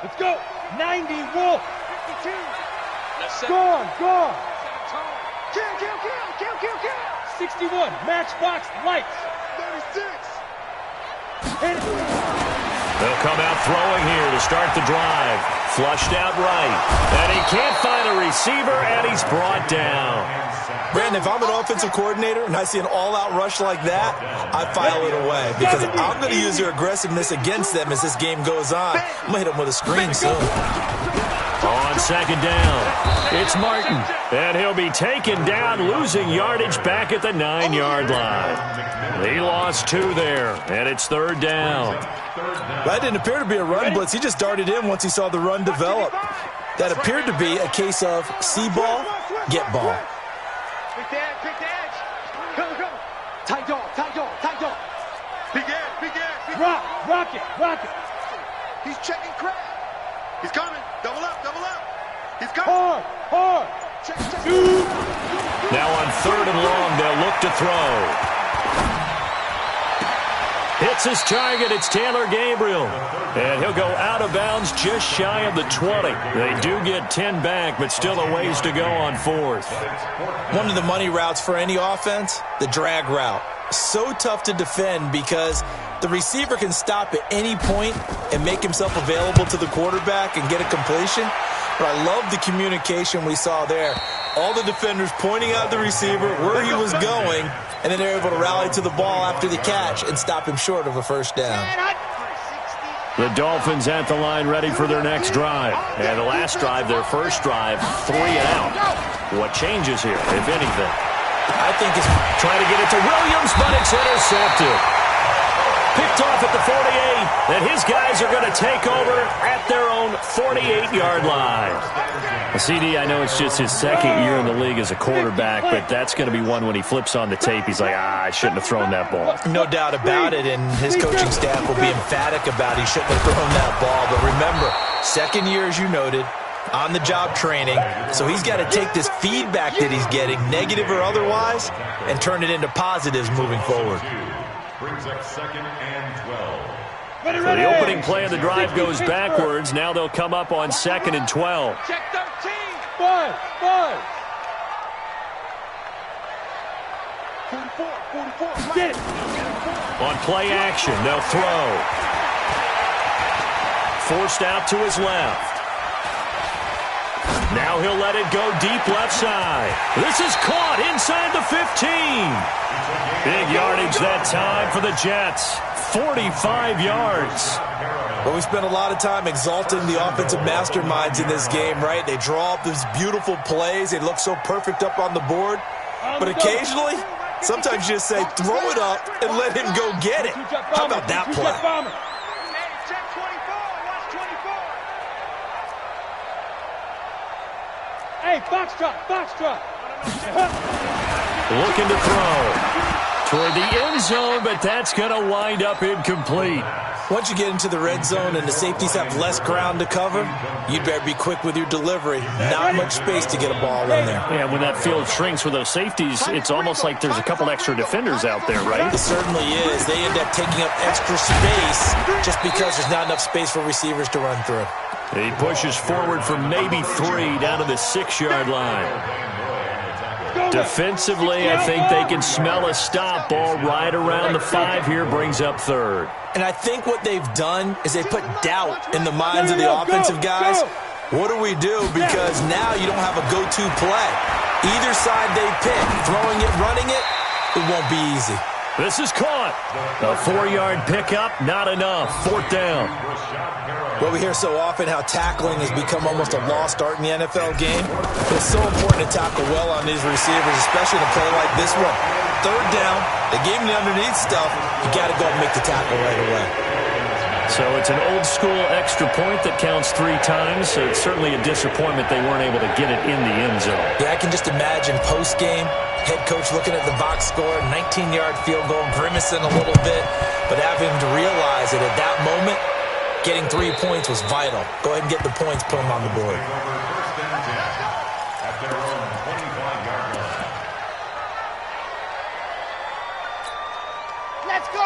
Let's go. 90, Wolf. 52. Gone. Kill. 61, Matchbox Lights. 36. They'll come out throwing here to start the drive. Flushed out right. And he can't find a receiver, and he's brought down. Brandon, if I'm an offensive coordinator and I see an all-out rush like that, I file it away because I'm going to use their aggressiveness against them as this game goes on. I'm going to hit them with a screen soon. On second down, it's Martin, and he'll be taken down, losing yardage back at the 9-yard line. He lost 2 there, and it's third down. That didn't appear to be a run blitz. He just darted in once he saw the run develop. That appeared to be a case of see ball, get ball. Pick the edge. Come. Tight dog. Big edge. Rock it. He's checking crab. He's coming. Double up. He's coming. Hard. Check. Now on third and long, they'll look to throw. Hits his target. It's Taylor Gabriel. And he'll go out of bounds just shy of the 20. They do get 10 back, but still a ways to go on fourth. One of the money routes for any offense, the drag route. So tough to defend because the receiver can stop at any point and make himself available to the quarterback and get a completion. But I love the communication we saw there. All the defenders pointing out the receiver, where he was going, and then they're able to rally to the ball after the catch and stop him short of a first down. The Dolphins at the line ready for their next drive. And the last drive, their first drive, 3 and out. What changes here, if anything? I think it's trying to get it to Williams, but it's intercepted. Picked off at the 48, and his guys are going to take over at their own 48-yard line. CD, I know it's just his second year in the league as a quarterback, but that's going to be one when he flips on the tape. He's like, I shouldn't have thrown that ball. No doubt about it, and his coaching staff will be emphatic about he shouldn't have thrown that ball. But remember, second year, as you noted, on-the-job training, so he's got to take this feedback that he's getting, negative or otherwise, and turn it into positives moving forward. Brings up second and 12. So the opening play of the drive goes backwards. Now they'll come up on second and 12. Check 13. Five. 44. Get it. On play action, they'll throw. Forced out to his left. Now he'll let it go deep left side. This is caught inside the 15. Big yardage that time for the Jets. 45 yards. Well, we spent a lot of time exalting the offensive masterminds in this game, right? They draw up these beautiful plays. They look so perfect up on the board. But occasionally, sometimes you just say, throw it up and let him go get it. How about that play? Check 24. Watch 24. Hey, Foxtrot. Looking to throw toward the end zone, but that's going to wind up incomplete. Once you get into the red zone and the safeties have less ground to cover, you better be quick with your delivery. Not much space to get a ball in there. Yeah, when that field shrinks with those safeties, it's almost like there's a couple extra defenders out there, right? It certainly is. They end up taking up extra space just because there's not enough space for receivers to run through. He pushes forward for maybe 3 down to the 6-yard line. Defensively, I think they can smell a stop. Ball right around the 5 here, brings up third. And I think what they've done is they put doubt in the minds of the offensive guys. What do we do? Because now you don't have a go-to play. Either side they pick, throwing it, running it, it won't be easy. This is caught. A 4-yard pickup, not enough. 4th down. Well, we hear so often how tackling has become almost a lost art in the NFL game. It's so important to tackle well on these receivers, especially in a play like this one. 3rd down, they gave him the underneath stuff. You got to go and make the tackle right away. So it's an old-school extra point that counts 3 times. So it's certainly a disappointment they weren't able to get it in the end zone. Yeah, I can just imagine post-game, head coach looking at the box score, 19-yard field goal, grimacing a little bit, but having to realize that at that moment, getting 3 points was vital. Go ahead and get the points, put them on the board.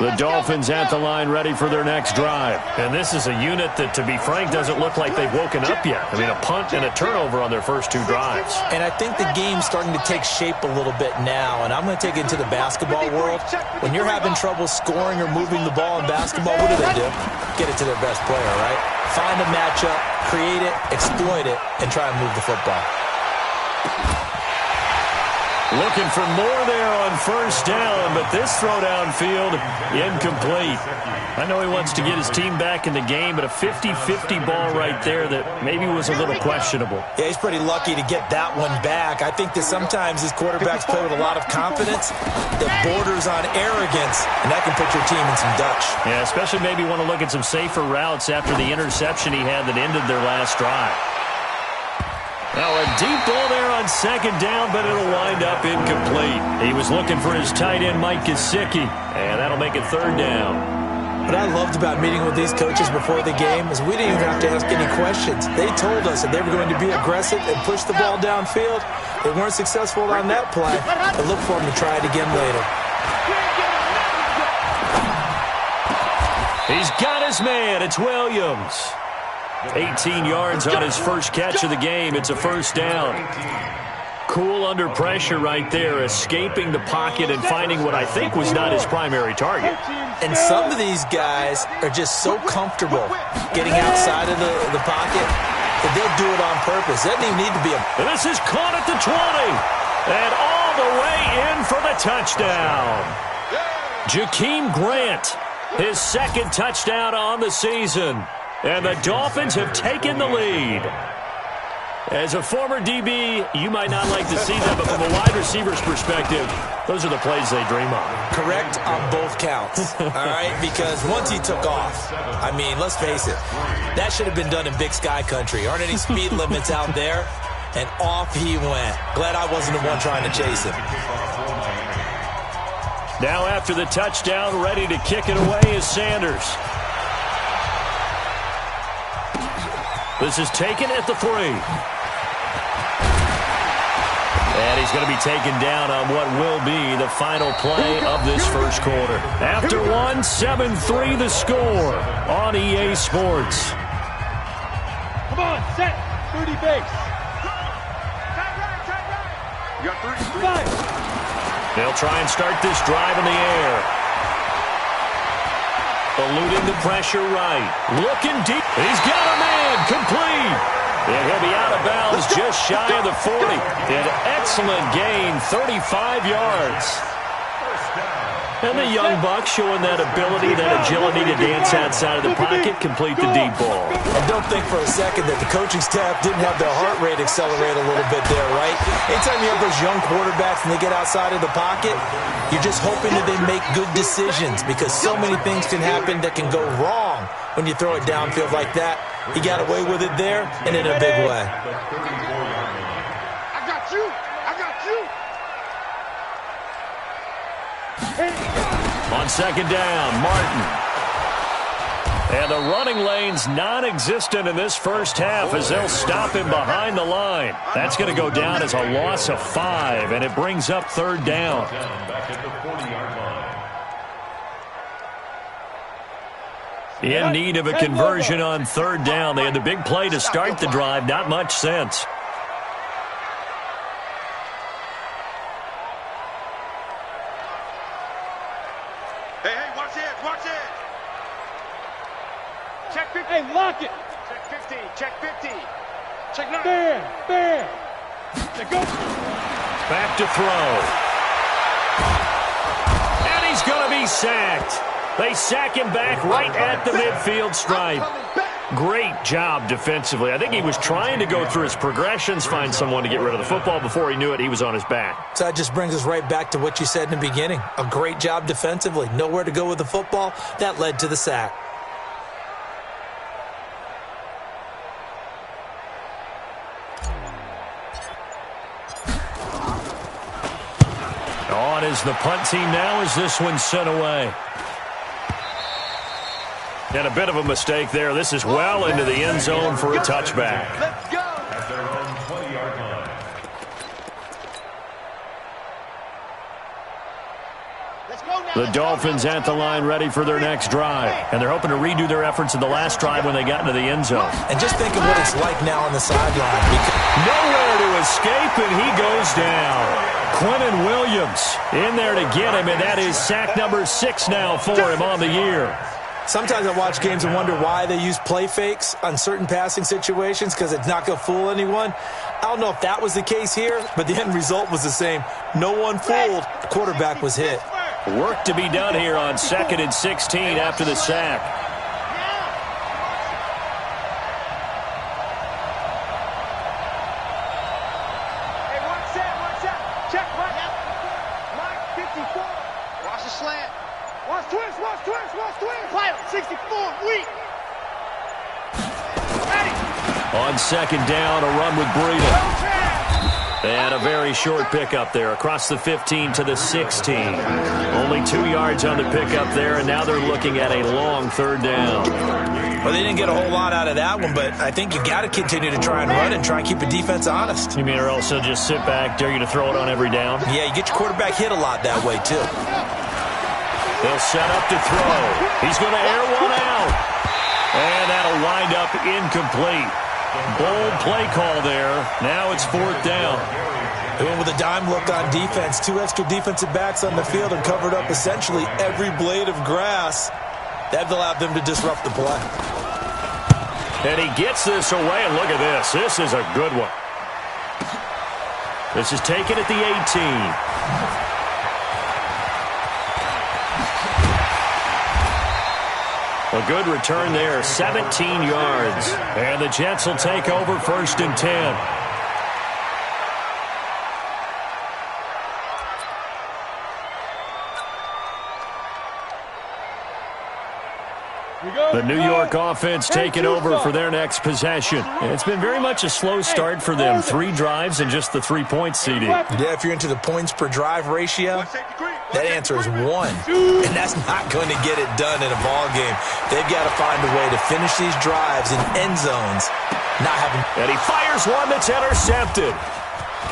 The Dolphins at the line ready for their next drive. And this is a unit that, to be frank, doesn't look like they've woken up yet. I mean, a punt and a turnover on their first 2 drives. And I think the game's starting to take shape a little bit now, and I'm going to take it into the basketball world. When you're having trouble scoring or moving the ball in basketball, what do? Get it to their best player, right? Find a matchup, create it, exploit it, and try and move the football. Looking for more there on 1st down, but this throw downfield, incomplete. I know he wants to get his team back in the game, but a 50-50 ball right there that maybe was a little questionable. Yeah, he's pretty lucky to get that one back. I think that sometimes his quarterbacks play with a lot of confidence that borders on arrogance, and that can put your team in some Dutch. Yeah, especially maybe want to look at some safer routes after the interception he had that ended their last drive. Now a deep ball there on 2nd down, but it'll wind up incomplete. He was looking for his tight end, Mike Gesicki, and that'll make it 3rd down. What I loved about meeting with these coaches before the game is we didn't even have to ask any questions. They told us that they were going to be aggressive and push the ball downfield. They weren't successful on that play, but look for them to try it again later. He's got his man. It's Williams. 18 yards on his first catch of the game. It's a 1st down. Cool under pressure right there, escaping the pocket and finding what I think was not his primary target. And some of these guys are just so comfortable getting outside of the pocket that they'll do it on purpose. It doesn't even need to be a... And this is caught at the 20. And all the way in for the touchdown. Jakeem Grant, his 2nd touchdown on the season. And the Dolphins have taken the lead. As a former DB, you might not like to see that, but from a wide receiver's perspective, those are the plays they dream of. Correct on both counts, all right? Because once he took off, I mean, let's face it, that should have been done in Big Sky country. Aren't any speed limits out there? And off he went. Glad I wasn't the one trying to chase him. Now after the touchdown, ready to kick it away is Sanders. This is taken at the 3. And he's going to be taken down on what will be the final play of this first quarter. After 1, 7-3 the score on EA Sports. Come on, set. 30 base. You got 3. They'll try and start this drive in the air. Eluding the pressure right. Looking deep. He's got a man. Complete. And he'll be out of bounds just shy of the 40. An excellent gain, 35 yards. And the young buck showing that ability, that agility to dance outside of the pocket, complete the deep ball. And don't think for a second that the coaching staff didn't have their heart rate accelerate a little bit there, right? Anytime you have those young quarterbacks and they get outside of the pocket, you're just hoping that they make good decisions because so many things can happen that can go wrong when you throw it downfield like that. He got away with it there and in a big way. I got you. I got you. On 2nd down, Martin. And the running lane's non-existent in this first half as they'll stop him behind the line. That's going to go down as a loss of 5, and it brings up 3rd down. In need of a conversion on 3rd down. They had the big play to start the drive. Not much sense. Hey, watch it, watch it. Check 50. Hey, lock it. Check 50, check 50. Check 9. There. Check go. Back to throw. And he's going to he's sacked. They sack him back right at the midfield stripe. Great job defensively. I think he was trying to go through his progressions, find someone to get rid of the football. Before he knew it, he was on his back. So that just brings us right back to what you said in the beginning. A great job defensively. Nowhere to go with the football. That led to the sack. On is the punt team now as this one's sent away. And a bit of a mistake there. This is well into the end zone for a touchback. Let's go. At their own 20-yard line. Let's go now. The Dolphins at the line ready for their next drive. And they're hoping to redo their efforts in the last drive when they got into the end zone. And just think of what it's like now on the sideline. Nowhere to escape, and he goes down. Quentin Williams in there to get him, and that is sack number 6 now for him on the year. Sometimes I watch games and wonder why they use play fakes on certain passing situations, because it's not going to fool anyone. I don't know if that was the case here, but the end result was the same. No one fooled. The quarterback was hit. Work to be done here on 2nd and 16 after the sack. Hey, watch that. Check, Mike 54. Watch the slant. Watch twist. Pilot, 64, weak. Ready. On 2nd down, a run with Breida. And a very short pickup there across the 15 to the 16. Only 2 yards on the pickup there, and now they're looking at a long 3rd down. Well, they didn't get a whole lot out of that one, but I think you got to continue to try and run and try and keep the defense honest. You mean or else they'll just sit back, dare you to throw it on every down? Yeah, you get your quarterback hit a lot that way, too. They'll set up to throw. He's going to air one out. And that'll wind up incomplete. Bold play call there. Now it's 4th down. They went with a dime look on defense. 2 extra defensive backs on the field and covered up essentially every blade of grass. That allowed them to disrupt the play. And he gets this away, and look at this. This is a good one. This is taken at the 18. A good return there, 17 yards. And the Jets will take over 1st and 10. The New York offense taking over for their next possession. It's been very much a slow start for them. 3 drives and just the 3-point CD. Yeah, if you're into the points per drive ratio, that answer is 1. And that's not going to get it done in a ball game. They've got to find a way to finish these drives in end zones. And he fires one that's intercepted.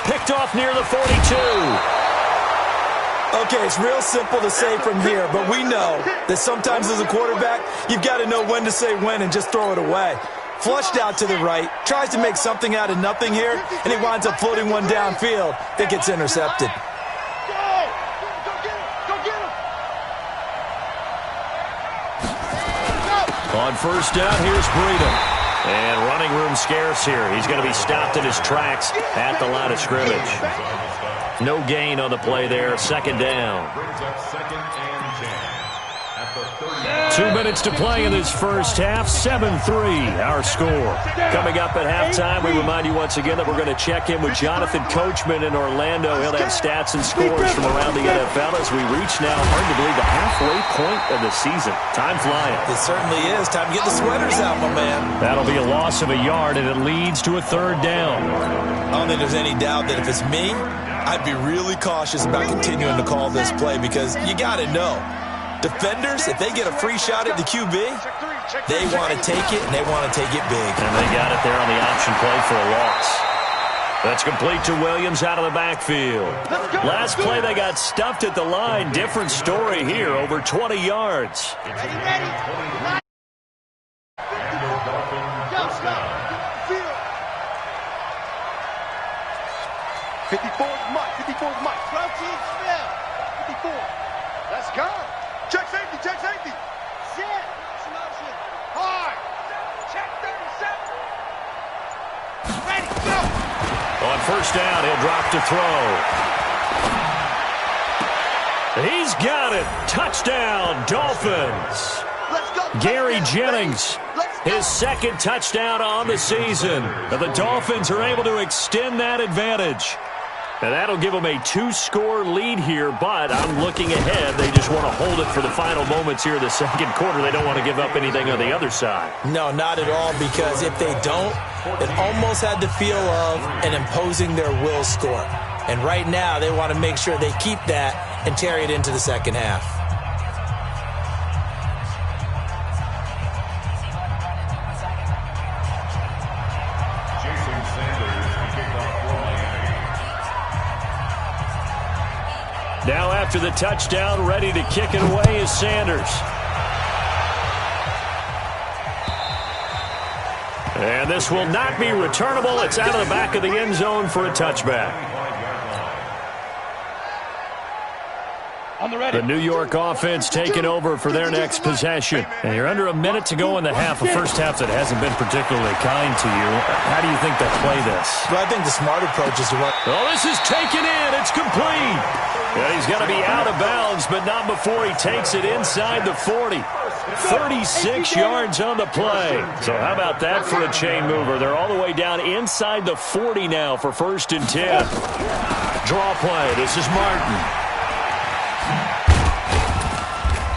Picked off near the 42. Okay, it's real simple to say from here, but we know that sometimes as a quarterback, you've got to know when to say when and just throw it away. Flushed out to the right, tries to make something out of nothing here, and he winds up floating one downfield that gets intercepted. On 1st down, here's Breida. And running room scarce here. He's going to be stopped in his tracks at the line of scrimmage. No gain on the play there. 2nd down. 2 minutes to play in this first half. 7-3 our score. Coming up at halftime, we remind you once again that we're going to check in with Jonathan Coachman in Orlando. He'll have stats and scores from around the NFL as we reach now, hard to believe, the halfway point of the season. Time flying. It certainly is. Time to get the sweaters out, my man. That'll be a loss of a yard, and it leads to a 3rd down. I don't think there's any doubt that if it's me, I'd be really cautious about continuing to call this play because you got to know. Defenders, if they get a free shot at the QB, they want to take it, and they want to take it big. And they got it there on the option play for a loss. That's complete to Williams out of the backfield. Last play, they got stuffed at the line. Different story here, over 20 yards. Ready. 54's Mike. 54's Mike. Protein smell. 54. Let's go. Check safety. Sit. Motion. Hard. Check 37. Ready. Go. On 1st down, he'll drop to throw. He's got it. Touchdown, Dolphins. Gary Jennings, his second touchdown on the season. The Dolphins are able to extend that advantage. And that'll give them a 2-score lead here, but I'm looking ahead. They just want to hold it for the final moments here in the second quarter. They don't want to give up anything on the other side. No, not at all, because if they don't, it almost had the feel of an imposing their will score. And right now, they want to make sure they keep that and carry it into the second half. Now after the touchdown, ready to kick it away is Sanders. And this will not be returnable. It's out of the back of the end zone for a touchback. The New York offense taking over for their next possession. And you're under a minute to go in the half, a first half that hasn't been particularly kind to you. How do you think they play this? Well, I think the smart approach is to run. Oh, this is taken in. It's complete. Yeah, he's got to be out of bounds, but not before he takes it inside the 40. 36 yards on the play. So how about that for a chain mover? They're all the way down inside the 40 now for 1st and 10. Draw play. This is Martin.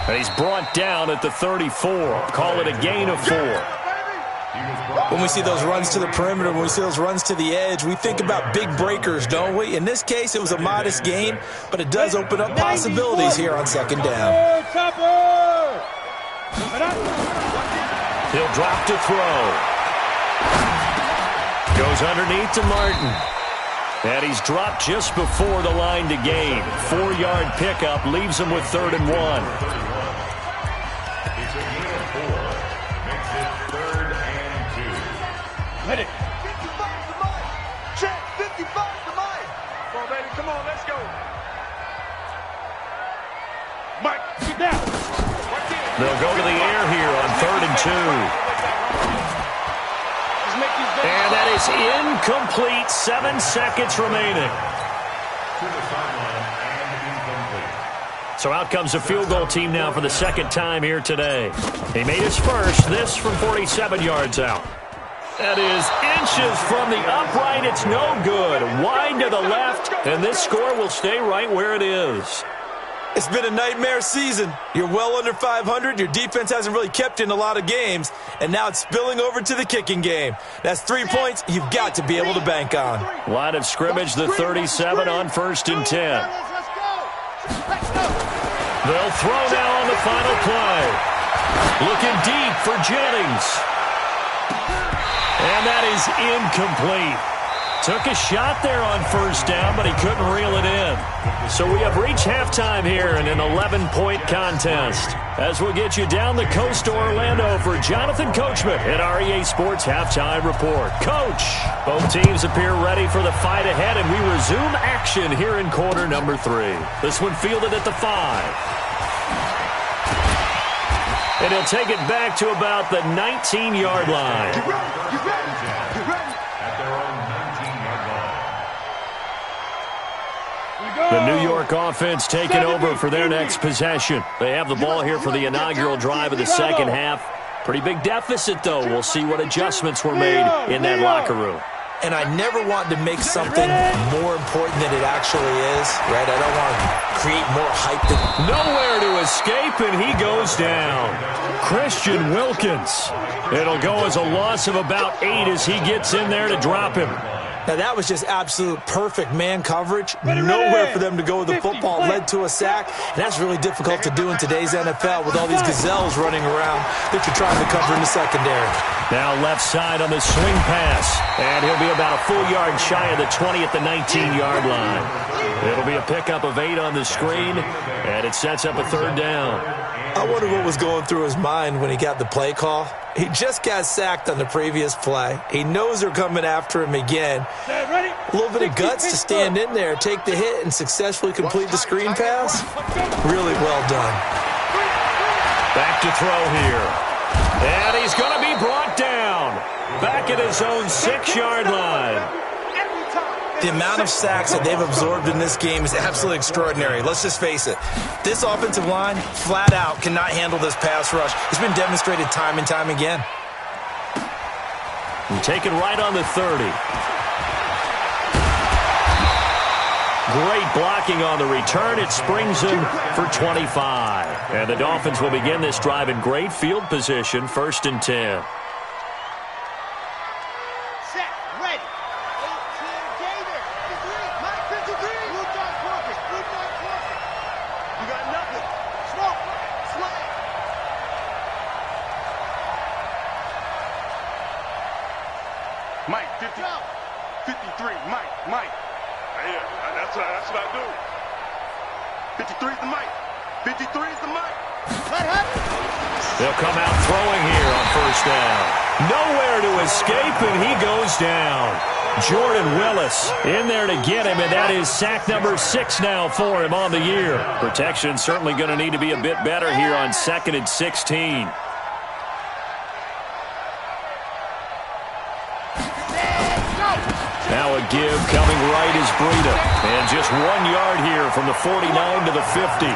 And he's brought down at the 34. Call it a gain of 4. When we see those runs to the perimeter, when we see those runs to the edge, we think about big breakers, don't we? In this case, it was a modest gain, but it does open up possibilities here on second down. He'll drop to throw. Goes underneath to Martin. And he's dropped just before the line to gain. 4-yard pickup leaves him with 3rd and 1. Hit it. 55 to mine. Check. 55 to mine. Come on, baby. Come on. Let's go. Mike, get down. They'll go to the air here on 3rd and 2. And that is incomplete. 7 seconds remaining. So out comes the field goal team now for the second time here today. He made his first, this from 47 yards out. That is inches from the upright. It's no good. Wide to the left, and this score will stay right where it is. It's been a nightmare season. You're well under 500. Your defense hasn't really kept you in a lot of games, and now it's spilling over to the kicking game. That's 3 points you've got to be able to bank on. Line of scrimmage, the 37 on 1st and 10. They'll throw now on the final play. Looking deep for Jennings. And that is incomplete. Took a shot there on 1st down, but he couldn't reel it in. So we have reached halftime here in an 11-point contest. As we'll get you down the coast to Orlando for Jonathan Coachman at REA Sports Halftime Report. Coach, both teams appear ready for the fight ahead, and we resume action here in quarter number 3. This one fielded at the 5. And he'll take it back to about the 19-yard line. The New York offense taking over for their next possession. They have the ball here for the inaugural drive of the second half. Pretty big deficit, though. We'll see what adjustments were made in that locker room. And I never want to make something more important than it actually is, right? I don't want to create more hype than... Nowhere to escape, and he goes down. Christian Wilkins. It'll go as a loss of about 8 as he gets in there to drop him. Now, that was just absolute perfect man coverage. Nowhere for them to go with the football. Led to a sack. And that's really difficult to do in today's NFL with all these gazelles running around that you're trying to cover in the secondary. Now left side on the swing pass. And he'll be about a full yard shy of the 20 at the 19-yard line. It'll be a pickup of 8 on the screen. And it sets up a 3rd down. I wonder what was going through his mind when he got the play call. He just got sacked on the previous play. He knows they're coming after him again. A little bit of guts to stand in there, take the hit, and successfully complete the screen pass. Really well done. Back to throw here. And he's going to be brought down. Back at his own 6-yard line. The amount of sacks that they've absorbed in this game is absolutely extraordinary. Let's just face it. This offensive line, flat out, cannot handle this pass rush. It's been demonstrated time and time again. And taken right on the 30. Great blocking on the return. It springs him for 25. And the Dolphins will begin this drive in great field position, 1st and 10. Set, ready. 18 Gator. 53. Mike 53. Blue dot corpus. Blue dot corpus. You got nothing. Smoke. Slam. Mike 50. 53. Mike. Yeah, that's what I do. 53 is the Mike. 53 is the Mike. They'll come out throwing here on 1st down. Nowhere to escape, and he goes down. Jordan Willis in there to get him, and that is sack number 6 now for him on the year. Protection certainly going to need to be a bit better here on 2nd and 16. Now a give coming right is Breida. And just 1 yard here from the 49 to the 50.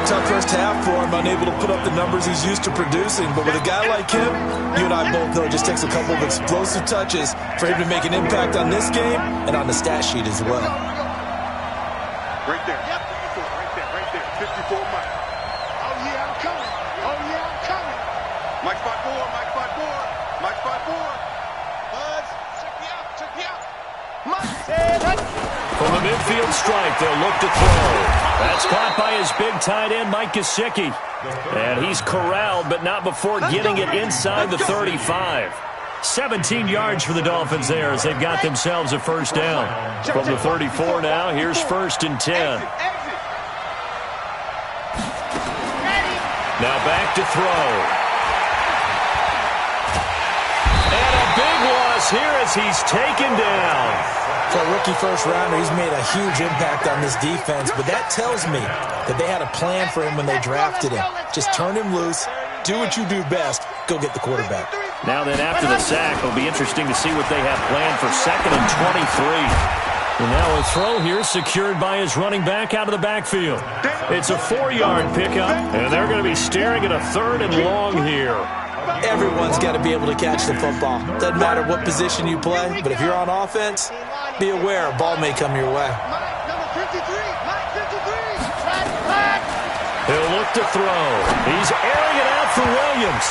Tough first half for him, unable to put up the numbers he's used to producing. But with a guy like him, you and I both know it just takes a couple of explosive touches for him to make an impact on this game and on the stat sheet as well. Right there. Yep. Right there. 54 Mike. Oh, yeah, I'm coming. Mike spot 4. Mike spot 4. Buzz, check me out. From the midfield strike, they'll look to throw. That's caught by his big tight end, Mike Gesicki. And he's corralled, but not before getting it inside the 35. 17 yards for the Dolphins there as they've got themselves a 1st down. From the 34 now, here's 1st and 10. Now back to throw. And a big loss here as he's taken down. For a rookie first-rounder, he's made a huge impact on this defense, but that tells me that they had a plan for him when they drafted him. Just turn him loose, do what you do best, go get the quarterback. Now then, after the sack, it'll be interesting to see what they have planned for 2nd and 23. And now a throw here secured by his running back out of the backfield. It's a 4-yard pickup, and they're going to be staring at a 3rd and long here. Everyone's got to be able to catch the football. Doesn't matter what position you play, but if you're on offense, be aware a ball may come your way. Mike, number 53. Mike 53. He'll look to throw. He's airing it out for Williams.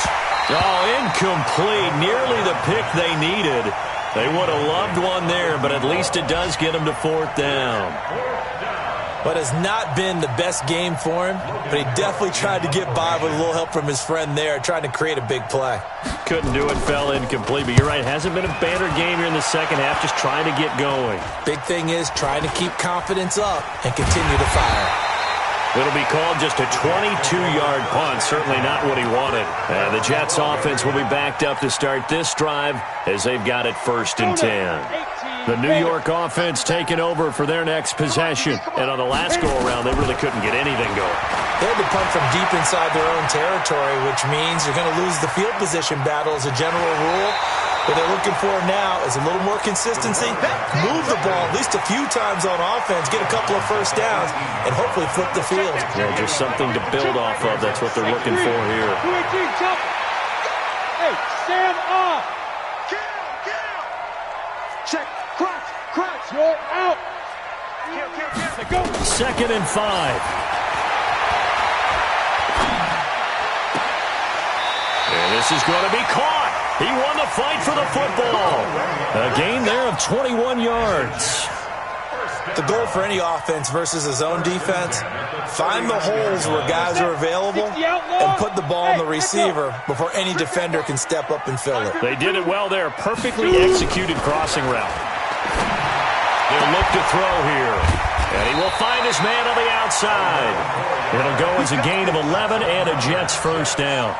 Oh, incomplete. Nearly the pick they needed. They would have loved one there, but at least it does get him to 4th down. But has not been the best game for him, but he definitely tried to get by with a little help from his friend there, trying to create a big play. Couldn't do it, fell incomplete, but you're right, hasn't been a banner game here in the second half, just trying to get going. Big thing is trying to keep confidence up and continue to fire. It'll be called just a 22-yard punt, certainly not what he wanted. And the Jets offense will be backed up to start this drive as they've got it 1st and 10. The New York offense taking over for their next possession. And on the last go-around, they really couldn't get anything going. They had to punt from deep inside their own territory, which means you're going to lose the field position battle as a general rule. What they're looking for now is a little more consistency, move the ball at least a few times on offense, get a couple of 1st downs, and hopefully flip the field. Yeah, just something to build off of. That's what they're looking for here. Hey, stand up. Kill. Check. Crouch. You're out. Kill. Go. 2nd and 5. And this is going to be caught. He won the fight for the football. A gain there of 21 yards. The goal for any offense versus his own defense, find the holes where guys are available and put the ball on the receiver before any defender can step up and fill it. They did it well there. Perfectly executed crossing route. They'll look to throw here. And he will find his man on the outside. It'll go as a gain of 11 and a Jets 1st down.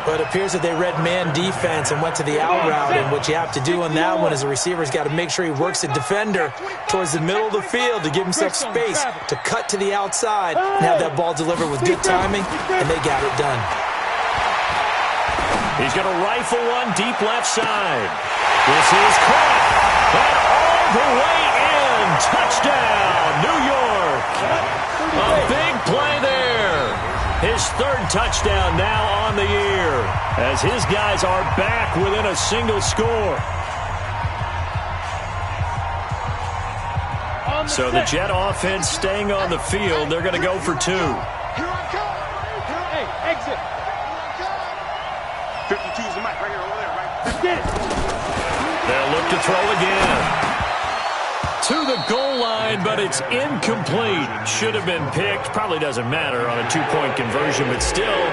But it appears that they read man defense and went to the out route, and what you have to do on that one is the receiver's got to make sure he works the defender towards the middle of the field to give himself space to cut to the outside and have that ball delivered with good timing, and they got it done. He's going to rifle one deep left side. This is caught. And all the way in. Touchdown, New York. A big play there. His third touchdown now on the year as his guys are back within a single score. So the Jet offense staying on the field. They're going to go for two. Here I come. Hey, exit. 52's the mic right here, over there, right? Let's get it. They'll look to throw again. To the goal line, but it's incomplete. Should have been picked. Probably doesn't matter on a two-point conversion, but still,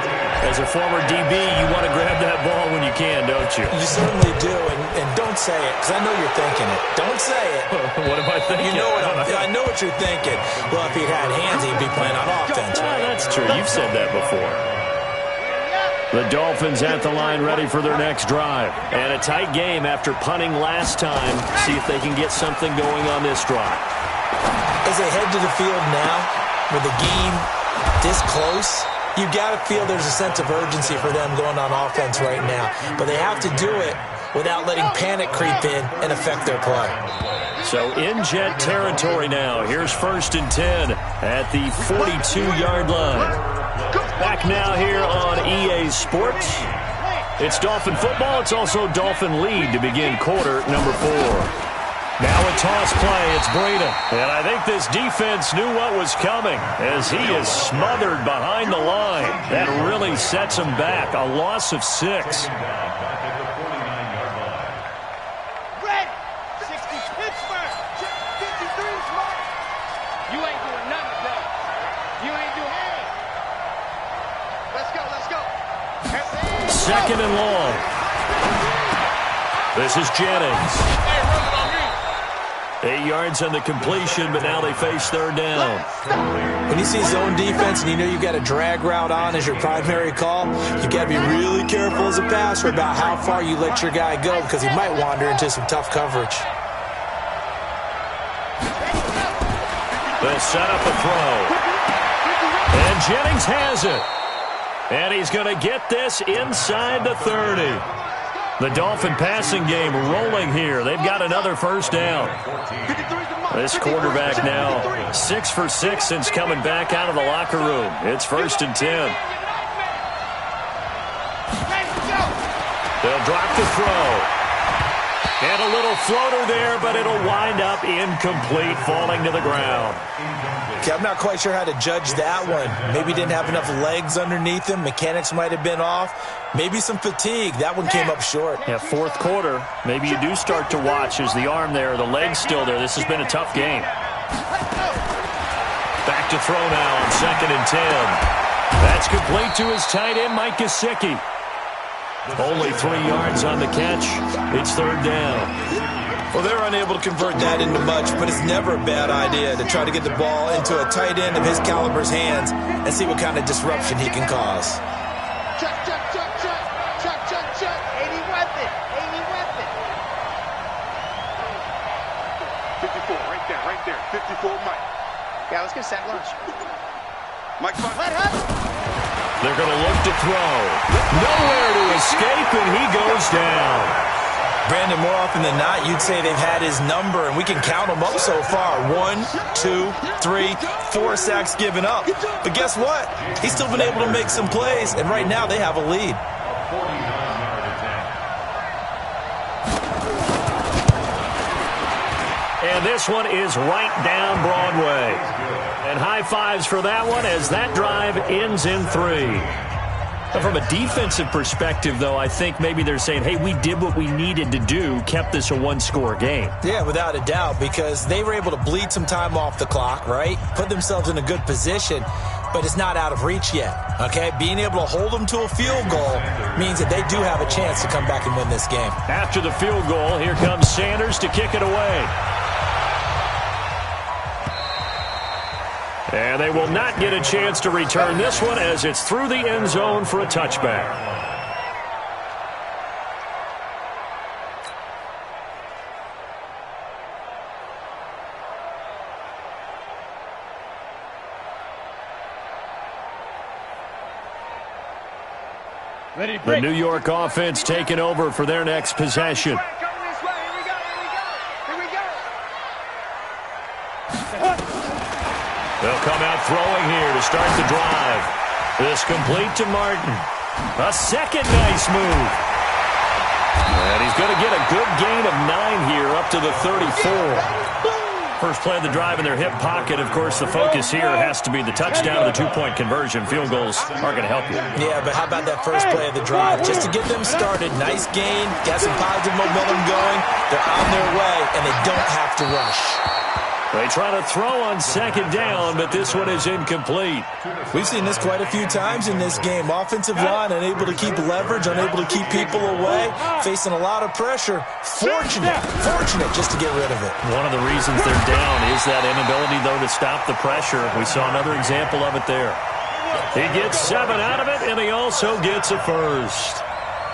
as a former DB, you want to grab that ball when you can, don't you? You certainly do, and don't say it, because I know you're thinking it. Don't say it. What am I thinking? You know I know what you're thinking. Well, if he'd had hands, he'd be playing on offense, right? That's true. You've said that before. The Dolphins at the line ready for their next drive. And a tight game after punting last time. See if they can get something going on this drive. As they head to the field now, with the game this close, you got to feel there's a sense of urgency for them going on offense right now. But they have to do it without letting panic creep in and affect their play. So in Jet territory now. Here's 1st and 10 at the 42-yard line. Back now here on EA Sports. It's Dolphin football. It's also Dolphin lead to begin quarter number 4. Now a toss play. It's Breida. And I think this defense knew what was coming as he is smothered behind the line. That really sets him back. A loss of 6. Second and long. This is Jennings. 8 yards on the completion, but now they face third down. When you see zone defense and you know you got a drag route on as your primary call, you got to be really careful as a passer about how far you let your guy go because he might wander into some tough coverage. They'll set up a throw. And Jennings has it. And he's going to get this inside the 30. The Dolphin passing game rolling here. They've got another first down. This quarterback now 6 for 6 since coming back out of the locker room. It's 1st and 10. They'll drop the throw. And a little floater there, but it'll wind up incomplete, falling to the ground. Okay, I'm not quite sure how to judge that one. Maybe he didn't have enough legs underneath him. Mechanics might have been off. Maybe some fatigue. That one came up short. Yeah, 4th quarter. Maybe you do start to watch as the arm there, the leg's still there. This has been a tough game. Back to throw now on 2nd and 10. That's complete to his tight end, Mike Gesicki. Only 3 yards on the catch. It's third down. Well, they're unable to convert that into much, but it's never a bad idea to try to get the ball into a tight end of his caliber's hands and see what kind of disruption he can cause. Check, check, check, check. Check, check, check. 80 weapon. 80 weapon. 54, right there. 54, Mike. Yeah, let's get set lunch. Mike, Let him. They're going to look to throw. Nowhere to escape, and he goes down. Brandon, more often than not, you'd say they've had his number, and we can count them up so far. 1, 2, 3, 4 sacks given up. But guess what? He's still been able to make some plays, and right now they have a lead. And this one is right down Broadway. And high fives for that one as that drive ends in 3. From a defensive perspective, though, I think maybe they're saying, hey, we did what we needed to do, kept this a one-score game. Yeah, without a doubt, because they were able to bleed some time off the clock, right? Put themselves in a good position, but it's not out of reach yet, okay? Being able to hold them to a field goal means that they do have a chance to come back and win this game. After the field goal, here comes Sanders to kick it away. And they will not get a chance to return this one as it's through the end zone for a touchback. The New York offense taking over for their next possession. come out throwing here to start the drive. This complete to Martin. A second nice move. And he's going to get a good gain of 9 here up to the 34. First play of the drive in their hip pocket. Of course, the focus here has to be the touchdown of the 2-point conversion. Field goals aren't going to help you. Yeah, but how about that first play of the drive? Just to get them started, nice gain, got some positive momentum going. They're on their way, and they don't have to rush. They try to throw on second down, but this one is incomplete. We've seen this quite a few times in this game. Offensive line unable to keep leverage, unable to keep people away, facing a lot of pressure. Fortunate just to get rid of it. One of the reasons they're down is that inability, though, to stop the pressure. We saw another example of it there. He gets 7 out of it, and he also gets a first.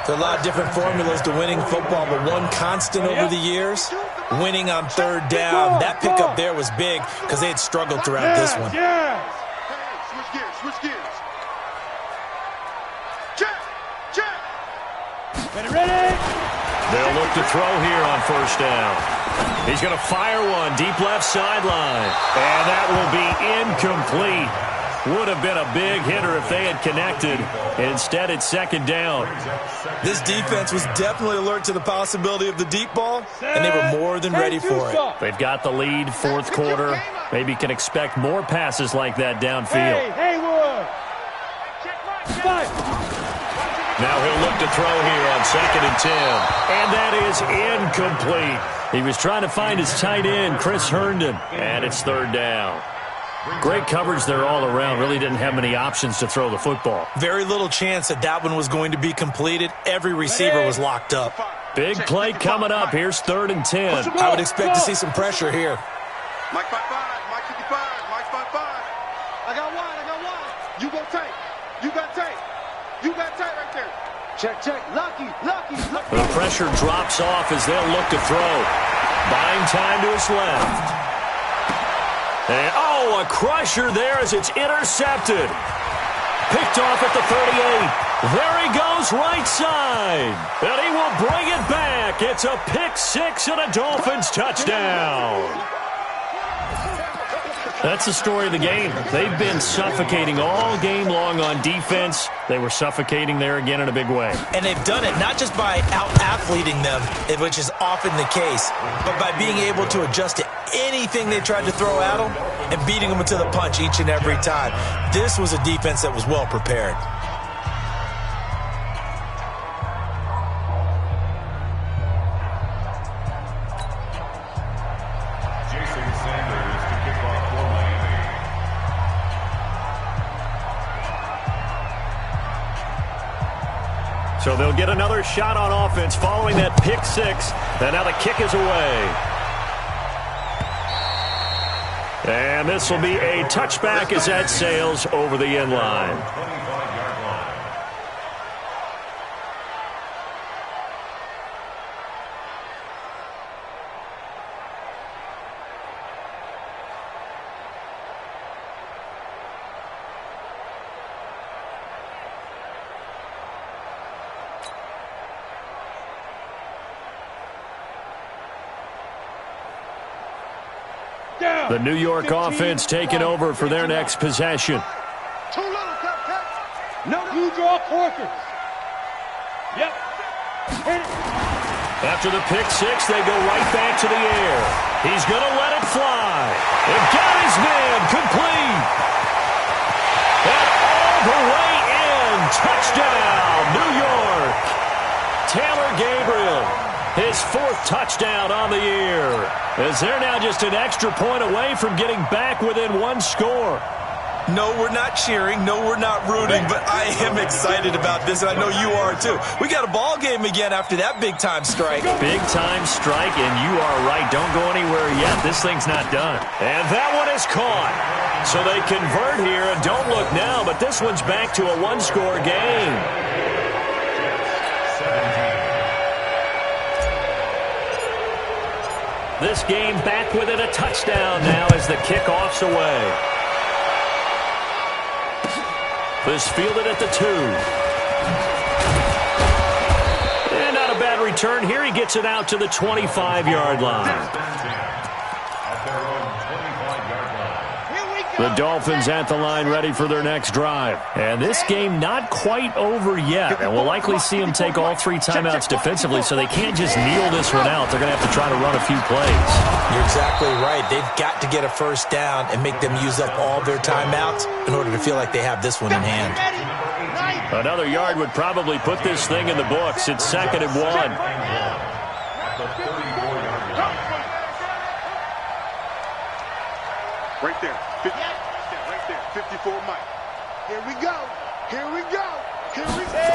There are a lot of different formulas to winning football, but one constant over the years, winning on third down. That pickup there was big because they had struggled throughout this one. Hey, switch gears. Check. Ready? They'll look to throw here on first down. He's going to fire one deep left sideline, and that will be incomplete. Would have been a big hitter if they had connected. Instead, it's second down. This defense was definitely alert to the possibility of the deep ball, and they were more than ready for it. They've got the lead, fourth quarter. Maybe can expect more passes like that downfield. Haywood. Now he'll look to throw here on 2nd and 10. And that is incomplete. He was trying to find his tight end, Chris Herndon, and it's third down. Great coverage there all around. Really didn't have many options to throw the football. Very little chance that one was going to be completed. Every receiver was locked up. Big play coming up. Here's 3rd and 10. I would expect to see some pressure here. Mike 5-5, Mike 55, Mike 5-5. I got one. You go tight. You got tight right there. Check. Lucky. The pressure drops off as they'll look to throw. Buying time to his left. And, a crusher there as it's intercepted. Picked off at the 38. There he goes right side. And he will bring it back. It's a pick 6 and a Dolphins touchdown. That's the story of the game. They've been suffocating all game long on defense. They were suffocating there again in a big way. And they've done it not just by out-athleting them, which is often the case, but by being able to adjust to anything they tried to throw at them and beating them to the punch each and every time. This was a defense that was well prepared. So they'll get another shot on offense following that pick 6. And now the kick is away. And this will be a touchback as that sails over the end line. The New York offense taking over for their next possession. Too little, cut. No, you draw quarters. Yep. After the pick 6, they go right back to the air. He's going to let it fly. And got his man complete. And all the way in. Touchdown, New York. Taylor Gabriel. His 4th touchdown on the year, as they're now just an extra point away from getting back within 1 score. No, we're not cheering. No, we're not rooting, but I am excited about this, and I know you are too. We got a ball game again after that big-time strike. Big-time strike, and you are right. Don't go anywhere yet. This thing's not done. And that one is caught. So they convert here, and don't look now, but this one's back to a 1-score game. This game back within a touchdown now as the kickoff's away. This fielded at the 2. And not a bad return here. He gets it out to the 25-yard line. Here we go. The Dolphins at the line ready for their next drive. And this game not quite over yet. And we'll likely see them take all 3 timeouts defensively, so they can't just kneel this one out. They're going to have to try to run a few plays. You're exactly right. They've got to get a first down and make them use up all their timeouts in order to feel like they have this one in hand. Another yard would probably put this thing in the books. It's 2nd and 1. Right there. 50, right there. 54 Mike. Here we go. Here we go. Here we go.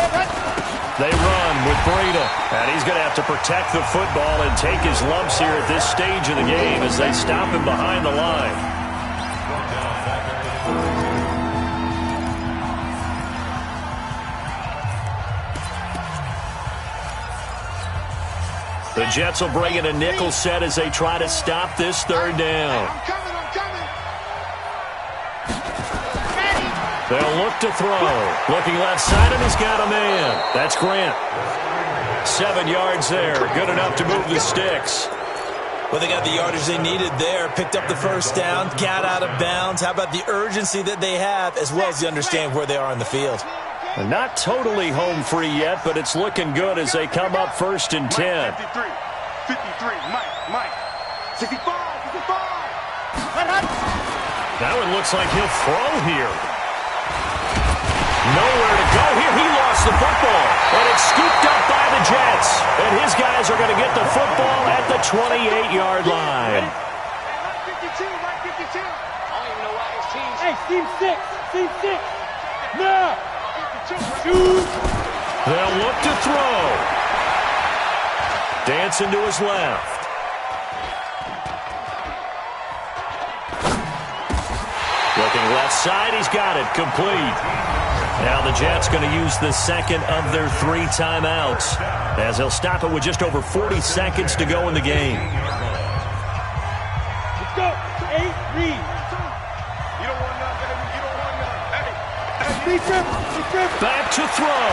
They run with Breida. And he's going to have to protect the football and take his lumps here at this stage of the game as they stop him behind the line. The Jets will bring in a nickel set as they try to stop this 3rd down. I'm coming. They'll look to throw. Looking left side, and he's got a man. That's Grant. 7 yards there. Good enough to move the sticks. Well, they got the yardage they needed there. Picked up the first down. Got out of bounds. How about the urgency that they have, as well as the understand where they are in the field? Not totally home free yet, but it's looking good as they come up 1st and 10. 53. 53. Mike. 65. 65. That one looks like he'll throw here. Nowhere to go here. He lost the football. And it's scooped up by the Jets. And his guys are going to get the football at the 28-yard line. Mike 52. Mike 52. I don't even know why his team's... Hey, Team 6. Team 6. No. Shoot. They'll look to throw. Dancing to his left. Looking left side, he's got it, complete. Now the Jets going to use the 2nd of their 3 timeouts as they'll stop it with just over 40 seconds to go in the game. Let's go. 8 read. You don't want nothing. You don't want nothing. Hey. Back to throw.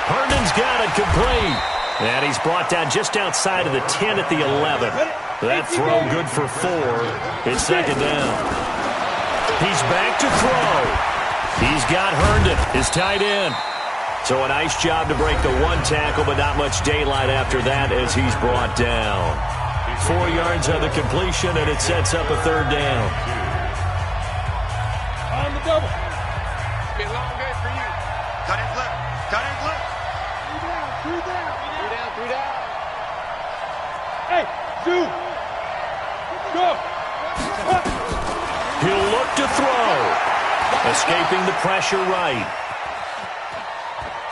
Herndon's got it, complete. And he's brought down just outside of the 10 at the 11. That throw good for 4. It's 2nd down. He's back to throw. He's got Herndon, his tight end. So a nice job to break the 1 tackle, but not much daylight after that as he's brought down. 4 yards on the completion, and it sets up a 3rd down. On the double. Be a long day for you. Cut his left. Cut his left. 3 down. 3 down. Hey, Zoo. Go. He'll look to throw. Escaping the pressure right.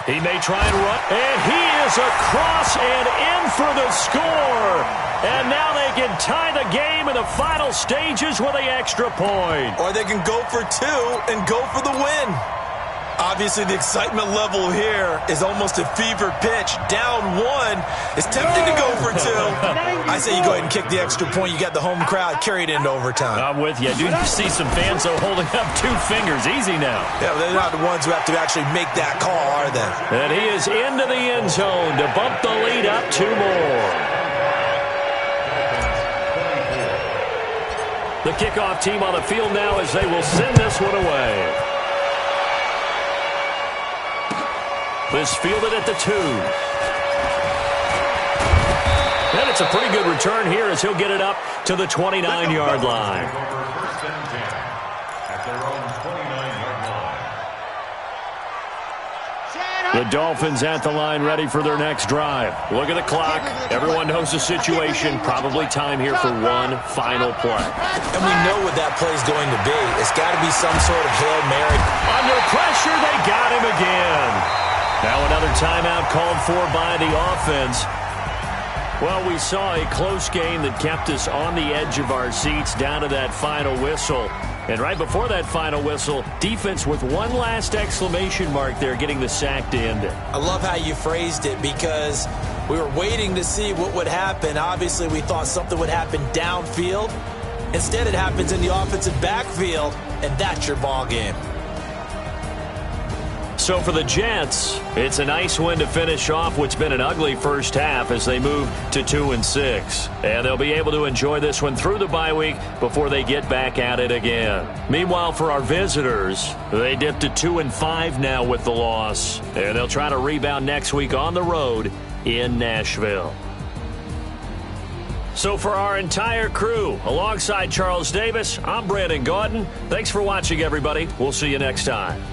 He may try and run. And he is across and in for the score. And now they can tie the game in the final stages with an extra point. Or they can go for 2 and go for the win. Obviously, the excitement level here is almost a fever pitch. Down 1. It's tempting to go for 2. I say you go ahead and kick the extra point. You got the home crowd carried into overtime. I'm with you. I do see some fans, though, holding up 2 fingers. Easy now. Yeah, they're not the ones who have to actually make that call, are they? And he is into the end zone to bump the lead up 2 more. The kickoff team on the field now as they will send this one away. This fielded at the 2. And it's a pretty good return here as he'll get it up to the 29-yard line. At their own 29-yard line. The Dolphins at the line ready for their next drive. Look at the clock. Everyone knows the situation. Probably time here for one final play. And we know what that play is going to be. It's got to be some sort of Hail Mary. Under pressure, they got him again. Now another timeout called for by the offense. Well, we saw a close game that kept us on the edge of our seats down to that final whistle. And right before that final whistle, defense with one last exclamation mark there, getting the sack to end it. I love how you phrased it because we were waiting to see what would happen. Obviously, we thought something would happen downfield. Instead, it happens in the offensive backfield, and that's your ball game. So for the Jets, it's a nice win to finish off what's been an ugly first half as they move to 2-6. And they'll be able to enjoy this one through the bye week before they get back at it again. Meanwhile, for our visitors, they dipped to 2-5 now with the loss. And they'll try to rebound next week on the road in Nashville. So for our entire crew, alongside Charles Davis, I'm Brandon Gaudin. Thanks for watching, everybody. We'll see you next time.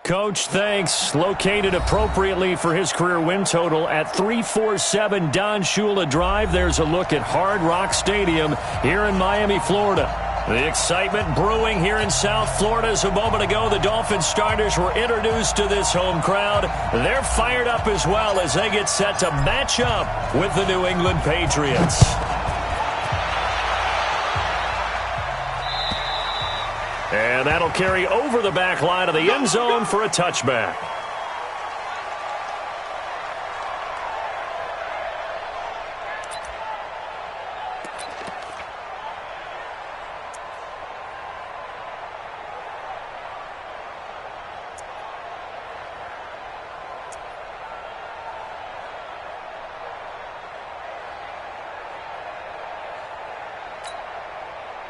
Coach, thanks. Located appropriately for his career win total at 347 Don Shula Drive. There's a look at Hard Rock Stadium here in Miami, Florida. The excitement brewing here in South Florida. As a moment ago, the Dolphins starters were introduced to this home crowd. They're fired up as well as they get set to match up with the New England Patriots. And that'll carry over the back line of the end zone for a touchback.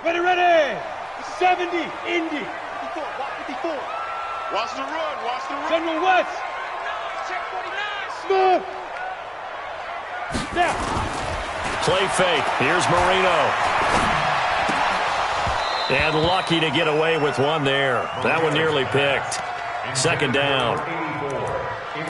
Ready. 70, Indy. 54, 54. Watch the run. General West. Check 49. Smooth. Now. Play fake. Here's Marino. And lucky to get away with one there. That one nearly picked. Second down.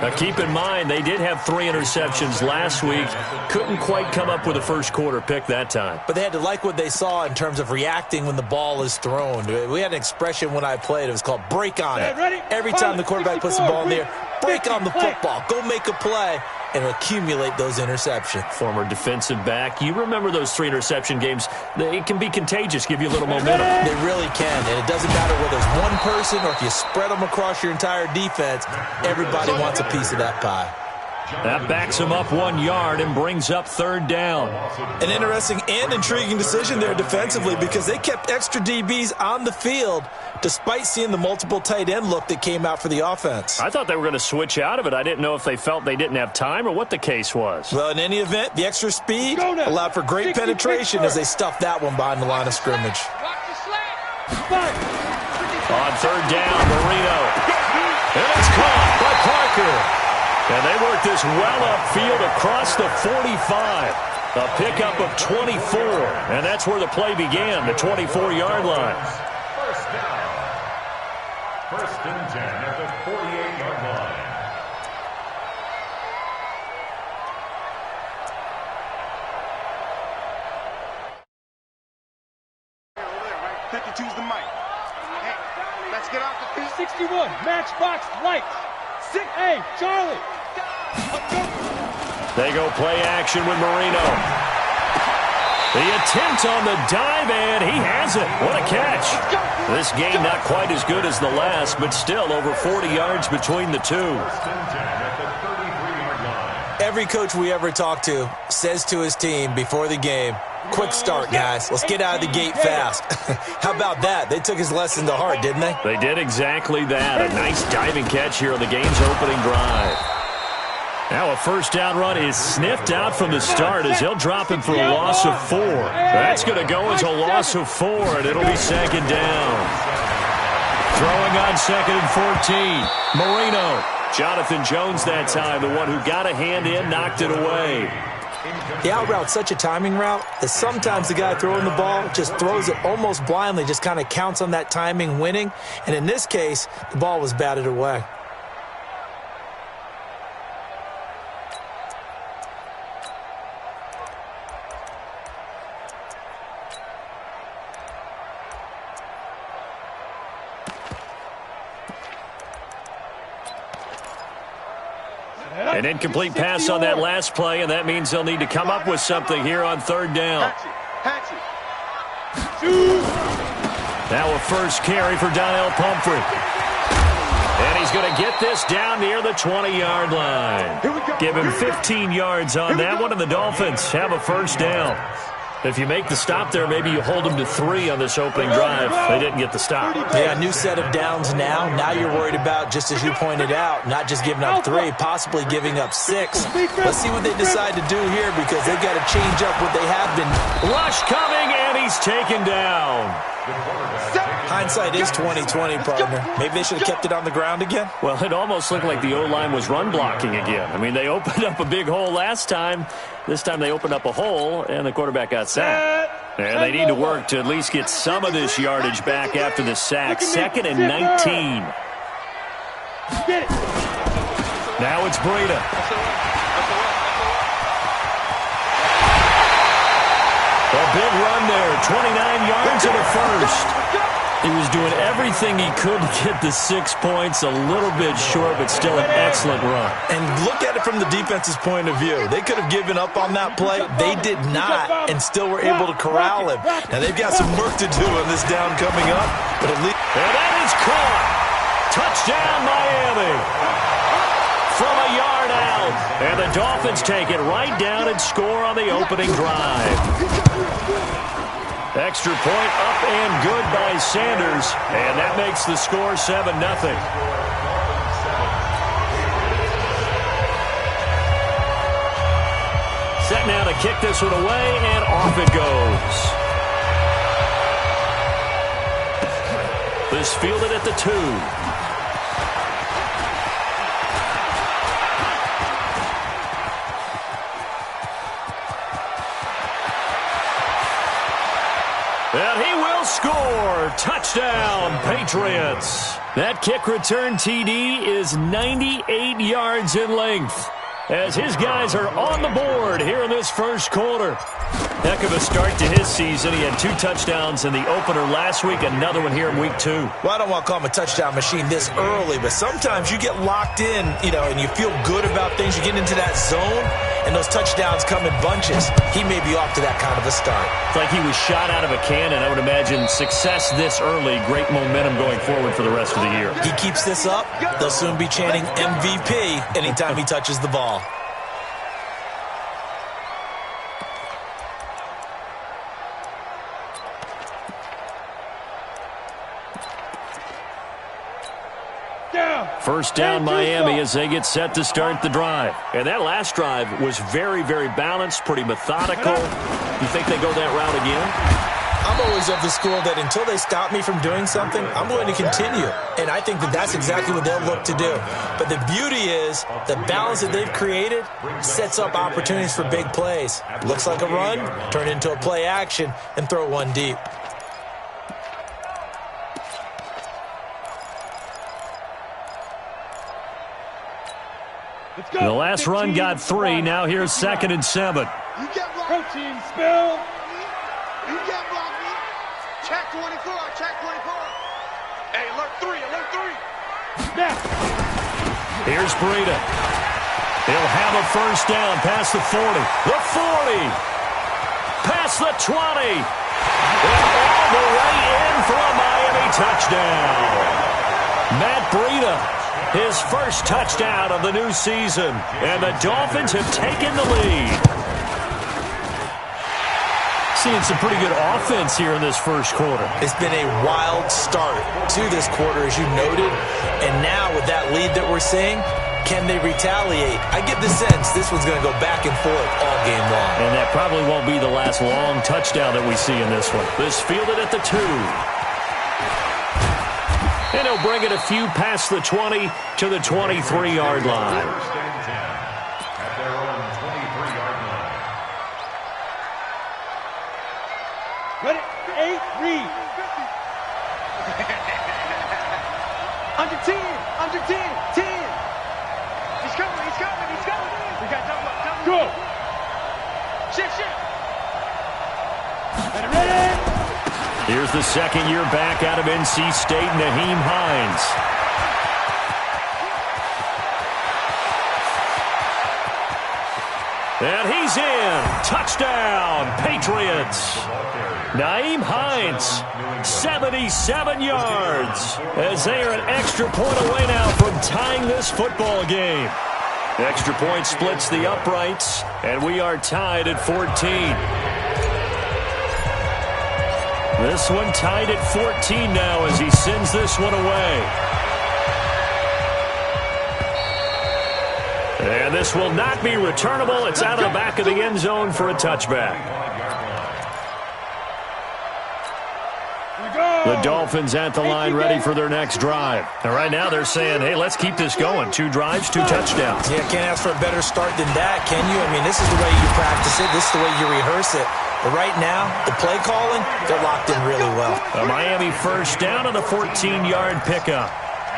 Now keep in mind, they did have 3 interceptions last week. Couldn't quite come up with a first quarter pick that time. But they had to like what they saw in terms of reacting when the ball is thrown. We had an expression when I played. It was called break on it. Every time the quarterback puts the ball in the air, break on the football. Go make a play and accumulate those interceptions. Former defensive back. You remember those 3 interception games. It can be contagious, give you a little momentum. They really can, and it doesn't matter whether it's one person or if you spread them across your entire defense. Everybody wants a piece of that pie. That backs him up 1 yard and brings up third down. An interesting and intriguing decision there defensively because they kept extra DBs on the field despite seeing the multiple tight end look that came out for the offense. I thought they were going to switch out of it. I didn't know if they felt they didn't have time or what the case was. Well, in any event, the extra speed allowed for great penetration as they stuffed that one behind the line of scrimmage. On third down, Marino. And it's caught by Parker. And they work this well upfield across the 45. A pickup of 24. And that's where the play began, the 24-yard line. First down. First and 10 at the 48-yard line. Over there, right? 52's the mic. Hey, let's get off the field. 61, Matchbox Lights. Hey, Charlie. They go play action with Marino. The attempt on the dive, and he has it. What a catch. This game not quite as good as the last, but still over 40 yards between the two. First and 10 at the 33-yard line. Every coach we ever talk to says to his team before the game, quick start, guys. Let's get out of the gate fast. How about that? They took his lesson to heart, didn't they? They did exactly that. A nice diving catch here on the game's opening drive. Now a first down run is sniffed out from the start as they'll drop him for a loss of 4. That's going to go as a loss of 4, and it'll be second down. Throwing on second and 14. Marino. Jonathan Jones that time, the one who got a hand in, knocked it away. The out route's such a timing route that sometimes the guy throwing the ball just throws it almost blindly, just kind of counts on that timing winning. And in this case, the ball was batted away. An incomplete pass on that last play, and that means they'll need to come up with something here on third down. Now a first carry for Donnell Pumphrey. And he's going to get this down near the 20-yard line. Give him 15 yards on that one, and the Dolphins have a first down. If you make the stop there, maybe you hold them to 3 on this opening drive. They didn't get the stop. Yeah, new set of downs now. Now you're worried about, just as you pointed out, not just giving up 3, possibly giving up 6. Let's see what they decide to do here because they've got to change up what they have been. Rush coming, and he's taken down. Hindsight is 20/20, partner. Maybe they should have kept it on the ground again. Well, it almost looked like the O-line was run blocking again. I mean, they opened up a big hole last time. This time they opened up a hole, and the quarterback got sacked. And they need to work to at least get some of this yardage back after the sack. Second and 19. Get it. Now it's Breida. A big run there, 29 yards in the first. He was doing everything he could to get the 6 points, a little bit short, but still an excellent run. And look at it from the defense's point of view. They could have given up on that play. They did not, and still were able to corral him. Now, they've got some work to do on this down coming up, but at least... And that is caught. Touchdown, Miami. From a yard out. And the Dolphins take it right down and score on the opening drive. Extra point up and good by Sanders. And that makes the score 7-0. Set now to kick this one away, and off it goes. This fielded at the 2. And he will score. Touchdown, Patriots. That kick return TD is 98 yards in length, as his guys are on the board here in this first quarter. Heck of a start to his season. He had 2 touchdowns in the opener last week, another one here in week 2. Well, I don't want to call him a touchdown machine this early, but sometimes you get locked in, and you feel good about things. You get into that zone, and those touchdowns come in bunches. He may be off to that kind of a start. It's like he was shot out of a cannon. I would imagine success this early, great momentum going forward for the rest of the year. He keeps this up, they'll soon be chanting MVP anytime he touches the ball. First down, Miami, as they get set to start the drive. And that last drive was very, very balanced, pretty methodical. You think they go that route again? I'm always of the school that until they stop me from doing something, I'm going to continue. And I think that that's exactly what they'll look to do. But the beauty is the balance that they've created sets up opportunities for big plays. Looks like a run, turn into a play action, and throw one deep. The last run got 3. Now here's 2nd and 7. Protein spill. You get blocked me. Check 24. Check 24. Hey, alert 3. Alert 3. Now. Here's Breida. He'll have a first down past the 40. The 40. Past the 20. And all the way in for a Miami touchdown. Matt Breida. His first touchdown of the new season. And the Dolphins have taken the lead. Seeing some pretty good offense here in this first quarter. It's been a wild start to this quarter, as you noted. And now with that lead that we're seeing, can they retaliate? I get the sense this one's going to go back and forth all game long. And that probably won't be the last long touchdown that we see in this one. This fielded at the 2. And he'll bring it a few past the 20 to the 23-yard line. At their own 23-yard line. Ready? 8, read. Under 10. Under 10. 10. He's coming. He's coming. He's coming. We got double. Go. Shift. Ready? Here's the second-year back out of NC State, Nyheim Hines. And he's in. Touchdown, Patriots. Nyheim Hines, 77 yards, as they are an extra point away now from tying this football game. Extra point splits the uprights, and we are tied at 14. This one tied at 14 now as he sends this one away. And this will not be returnable. It's out of the back of the end zone for a touchback. The Dolphins at the line ready for their next drive. And right now they're saying, hey, let's keep this going. 2 drives, 2 touchdowns. Yeah, can't ask for a better start than that, can you? I mean, this is the way you practice it. This is the way you rehearse it. But right now, the play calling, they're locked in really well. A Miami first down on the 14-yard pickup.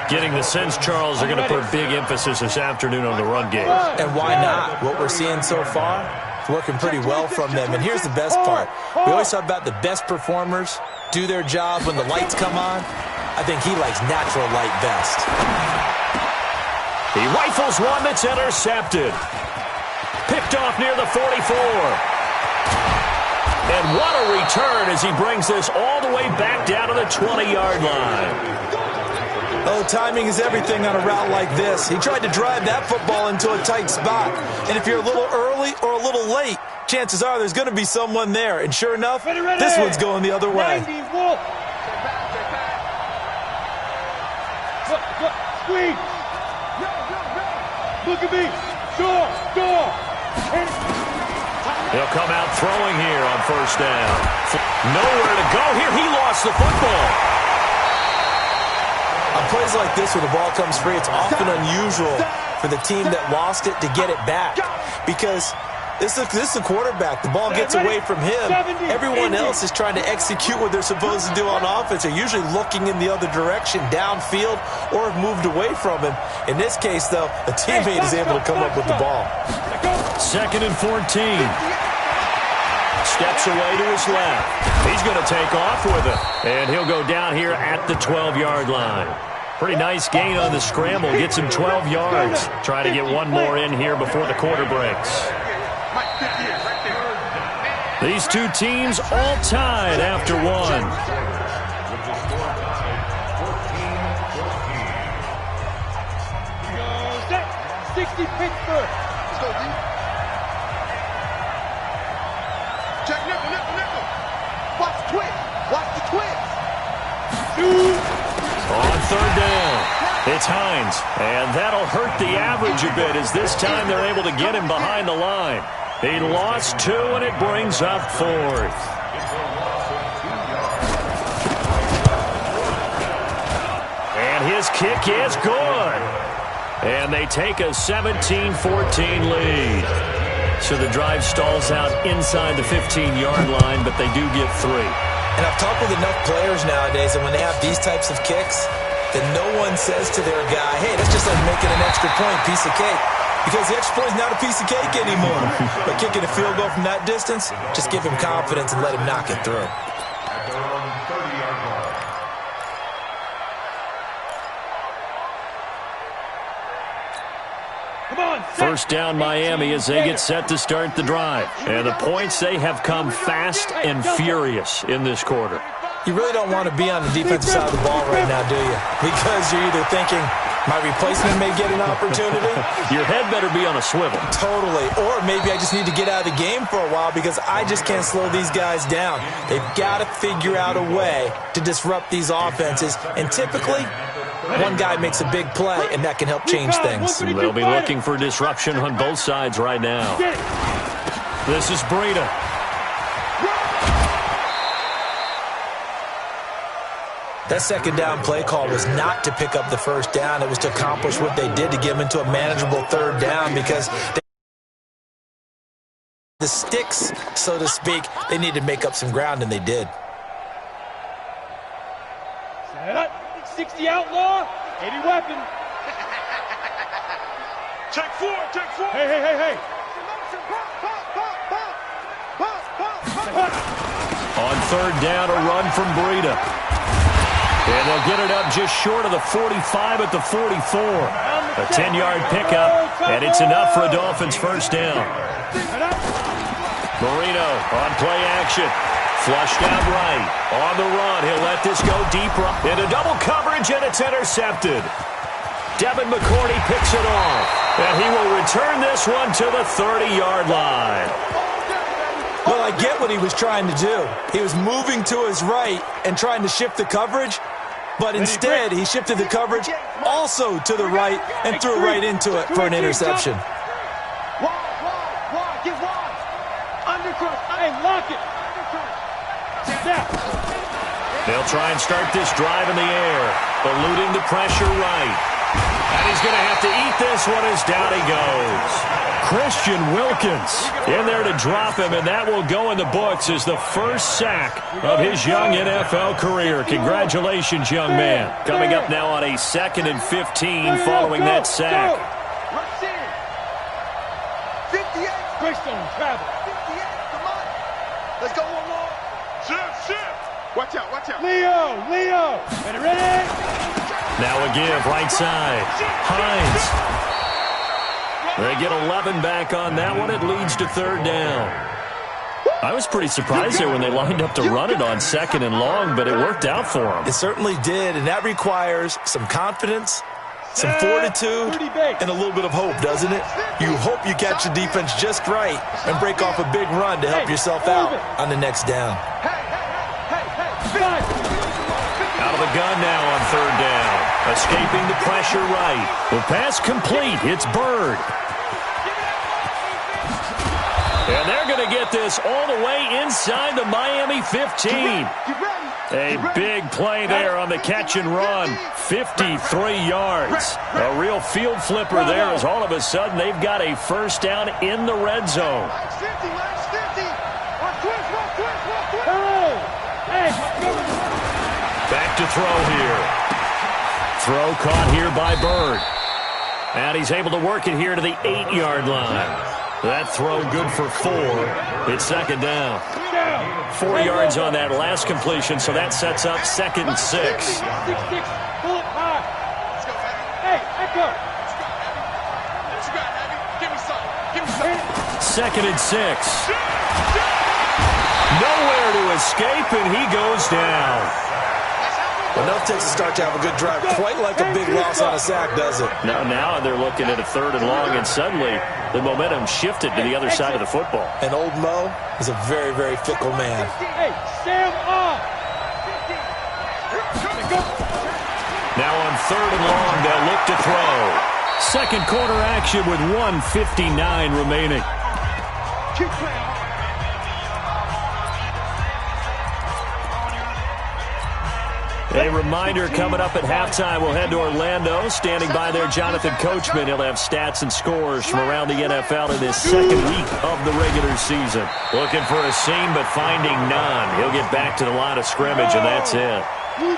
Getting the sense, Charles, they're going to put a big emphasis this afternoon on the run game. And why not? What we're seeing so far is working pretty well from them. And here's the best part. We always talk about the best performers do their job when the lights come on. I think he likes natural light best. He rifles one that's intercepted. Picked off near the 44. And what a return as he brings this all the way back down to the 20-yard line. Oh, timing is everything on a route like this. He tried to drive that football into a tight spot. And if you're a little early or a little late, chances are there's going to be someone there. And sure enough, this one's going the other way. 90, Wolf. Squeeze. Look at me. Door. He'll come out throwing here on first down. Nowhere to go here. He lost the football. On plays like this where the ball comes free, it's often unusual for the team that lost it to get it back. Because this is the quarterback. The ball gets away from him. Everyone else is trying to execute what they're supposed to do on offense. They're usually looking in the other direction, downfield, or have moved away from him. In this case, though, a teammate is able to come up with the ball. 2nd and 14. Steps away to his left. He's going to take off with it. And he'll go down here at the 12-yard line. Pretty nice gain on the scramble. Gets him 12 yards. Try to get one more in here before the quarter breaks. These two teams all tied after one. 60 Pittsburgh. Let's go, D. Check nickel. Watch the twist. On third down, it's Hines. And that'll hurt the average a bit as this time they're able to get him behind the line. He lost 2, and it brings up 4th. And his kick is good. And they take a 17-14 lead. So the drive stalls out inside the 15-yard line, but they do get 3. And I've talked with enough players nowadays, and when they have these types of kicks, that no one says to their guy, hey, that's just like making an extra point, piece of cake. Because the extra point is not a piece of cake anymore. But kicking a field goal from that distance, just give him confidence and let him knock it through. First down Miami as they get set to start the drive. And the points, they have come fast and furious in this quarter. You really don't want to be on the defensive side of the ball right now, do you? Because you're either thinking, my replacement may get an opportunity. Your head better be on a swivel. Totally. Or maybe I just need to get out of the game for a while because I just can't slow these guys down. They've got to figure out a way to disrupt these offenses. And typically, one guy makes a big play, and that can help change things. They'll be looking for disruption on both sides right now. This is Breida. That second down play call was not to pick up the first down. It was to accomplish what they did to get them into a manageable third down because the sticks, so to speak, they need to make up some ground, and they did. 60 outlaw, 80 weapon. Check 4. Hey. On third down, a run from Breida. And they'll get it up just short of the 45 at the 44. A 10-yard pickup, and it's enough for a Dolphins first down. Marino on play action. Flushed out right. On the run, he'll let this go deep into double coverage, and it's intercepted. Devin McCourty picks it off, and he will return this one to the 30-yard line. Well, I get what he was trying to do. He was moving to his right and trying to shift the coverage, but instead he shifted the coverage also to the right and threw right into it for an interception. Wide, get wide. Undercross, hey, lock it. They'll try and start this drive in the air, eluding the pressure right. And he's going to have to eat this one as down he goes. Christian Wilkins in there to drop him, and that will go in the books as the first sack of his young NFL career. Congratulations, young man. Coming up now on a 2nd and 15 following that sack. Rush in. 58. Christian travel. 58. Come on. Let's go one more. Shift. Watch out, watch out. Leo. Ready? Now a give, right side. Hines. They get 11 back on that one. It leads to 3rd down. I was pretty surprised there when they lined up to run it on 2nd and long, but it worked out for them. It certainly did, and that requires some confidence, some fortitude, and a little bit of hope, doesn't it? You hope you catch the defense just right and break off a big run to help yourself out on the next down. Out of the gun now on 3rd down. Escaping the pressure right. The pass complete. It's Byrd. And they're going to get this all the way inside the Miami 15. A big play there on the catch and run. 53 yards. A real field flipper there as all of a sudden they've got a first down in the red zone. Back to throw here. Throw caught here by Byrd. And he's able to work it here to the 8-yard line. That throw good for 4. It's 2nd down. 4 yards on that last completion, so that sets up 2nd and 6. 6-6. Pull it high. Hey, echo. 2nd and 6. Nowhere to escape, and he goes down. Enough takes a start to have a good drive. Quite like a big loss on a sack, does it? Now they're looking at a 3rd and long, and suddenly the momentum shifted to the other side of the football. And old Mo is a very, very fickle man. Hey, Sam off. Now on 3rd and long, they'll look to throw. Second quarter action with 1:59 remaining. Keep playing. A reminder coming up at halftime, we'll head to Orlando. Standing by there, Jonathan Coachman. He'll have stats and scores from around the NFL in this 2nd week of the regular season. Looking for a seam, but finding none. He'll get back to the line of scrimmage, and that's it.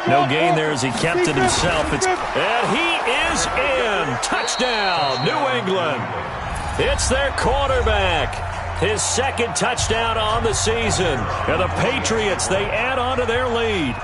No gain there as he kept it himself. And he is in. Touchdown, New England. It's their quarterback. His 2nd touchdown on the season. And the Patriots, they add on to their lead.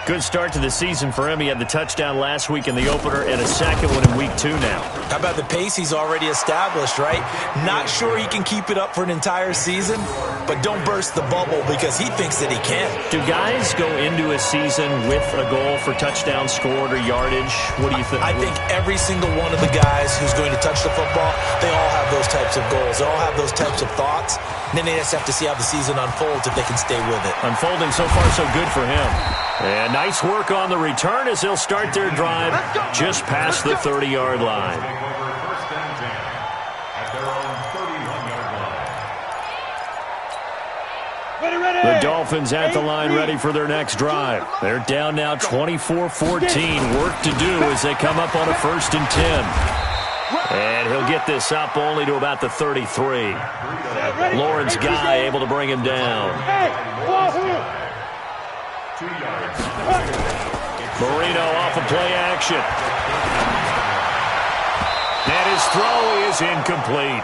Good start to the season for him. He had the touchdown last week in the opener and a second one in week 2 now. How about the pace he's already established, right? Not sure he can keep it up for an entire season, but don't burst the bubble because he thinks that he can. Do guys go into a season with a goal for touchdown scored or yardage? What do you think? I think every single one of the guys who's going to touch the football, they all have those types of goals. They all have those types of thoughts. And then they just have to see how the season unfolds if they can stay with it. Unfolding so far so good for him. And nice work on the return as they'll start their drive just past the 30-yard line. The Dolphins at the line ready for their next drive. They're down now 24-14. Work to do as they come up on a 1st and 10. And he'll get this up only to about the 33. Lawrence Guy able to bring him down. Marino off of play action. And his throw is incomplete.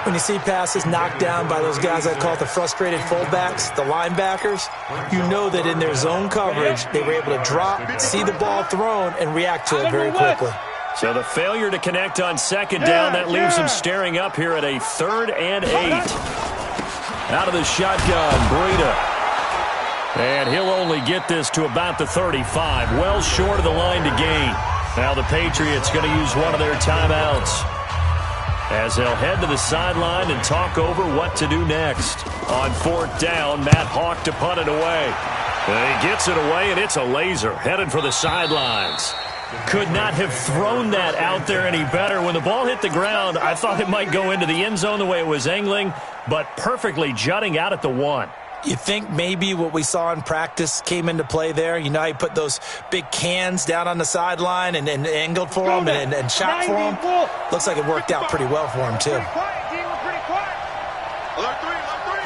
When you see passes knocked down by those guys I call the frustrated fullbacks, the linebackers, you know that in their zone coverage, they were able to drop, see the ball thrown, and react to it very quickly. So the failure to connect on 2nd down, that leaves him staring up here at a 3rd and 8. Out of the shotgun, Breida. And he'll only get this to about the 35, well short of the line to gain. Now the Patriots going to use one of their timeouts as they'll head to the sideline and talk over what to do next. On 4th down, Matt Hawk to punt it away. And he gets it away, and it's a laser headed for the sidelines. Could not have thrown that out there any better. When the ball hit the ground, I thought it might go into the end zone the way it was angling, but perfectly jutting out at the 1. You think maybe what we saw in practice came into play there? You know how you put those big cans down on the sideline and angled for them and shot for them? Looks like it worked out pretty well for him, too. Alert 3, alert 3.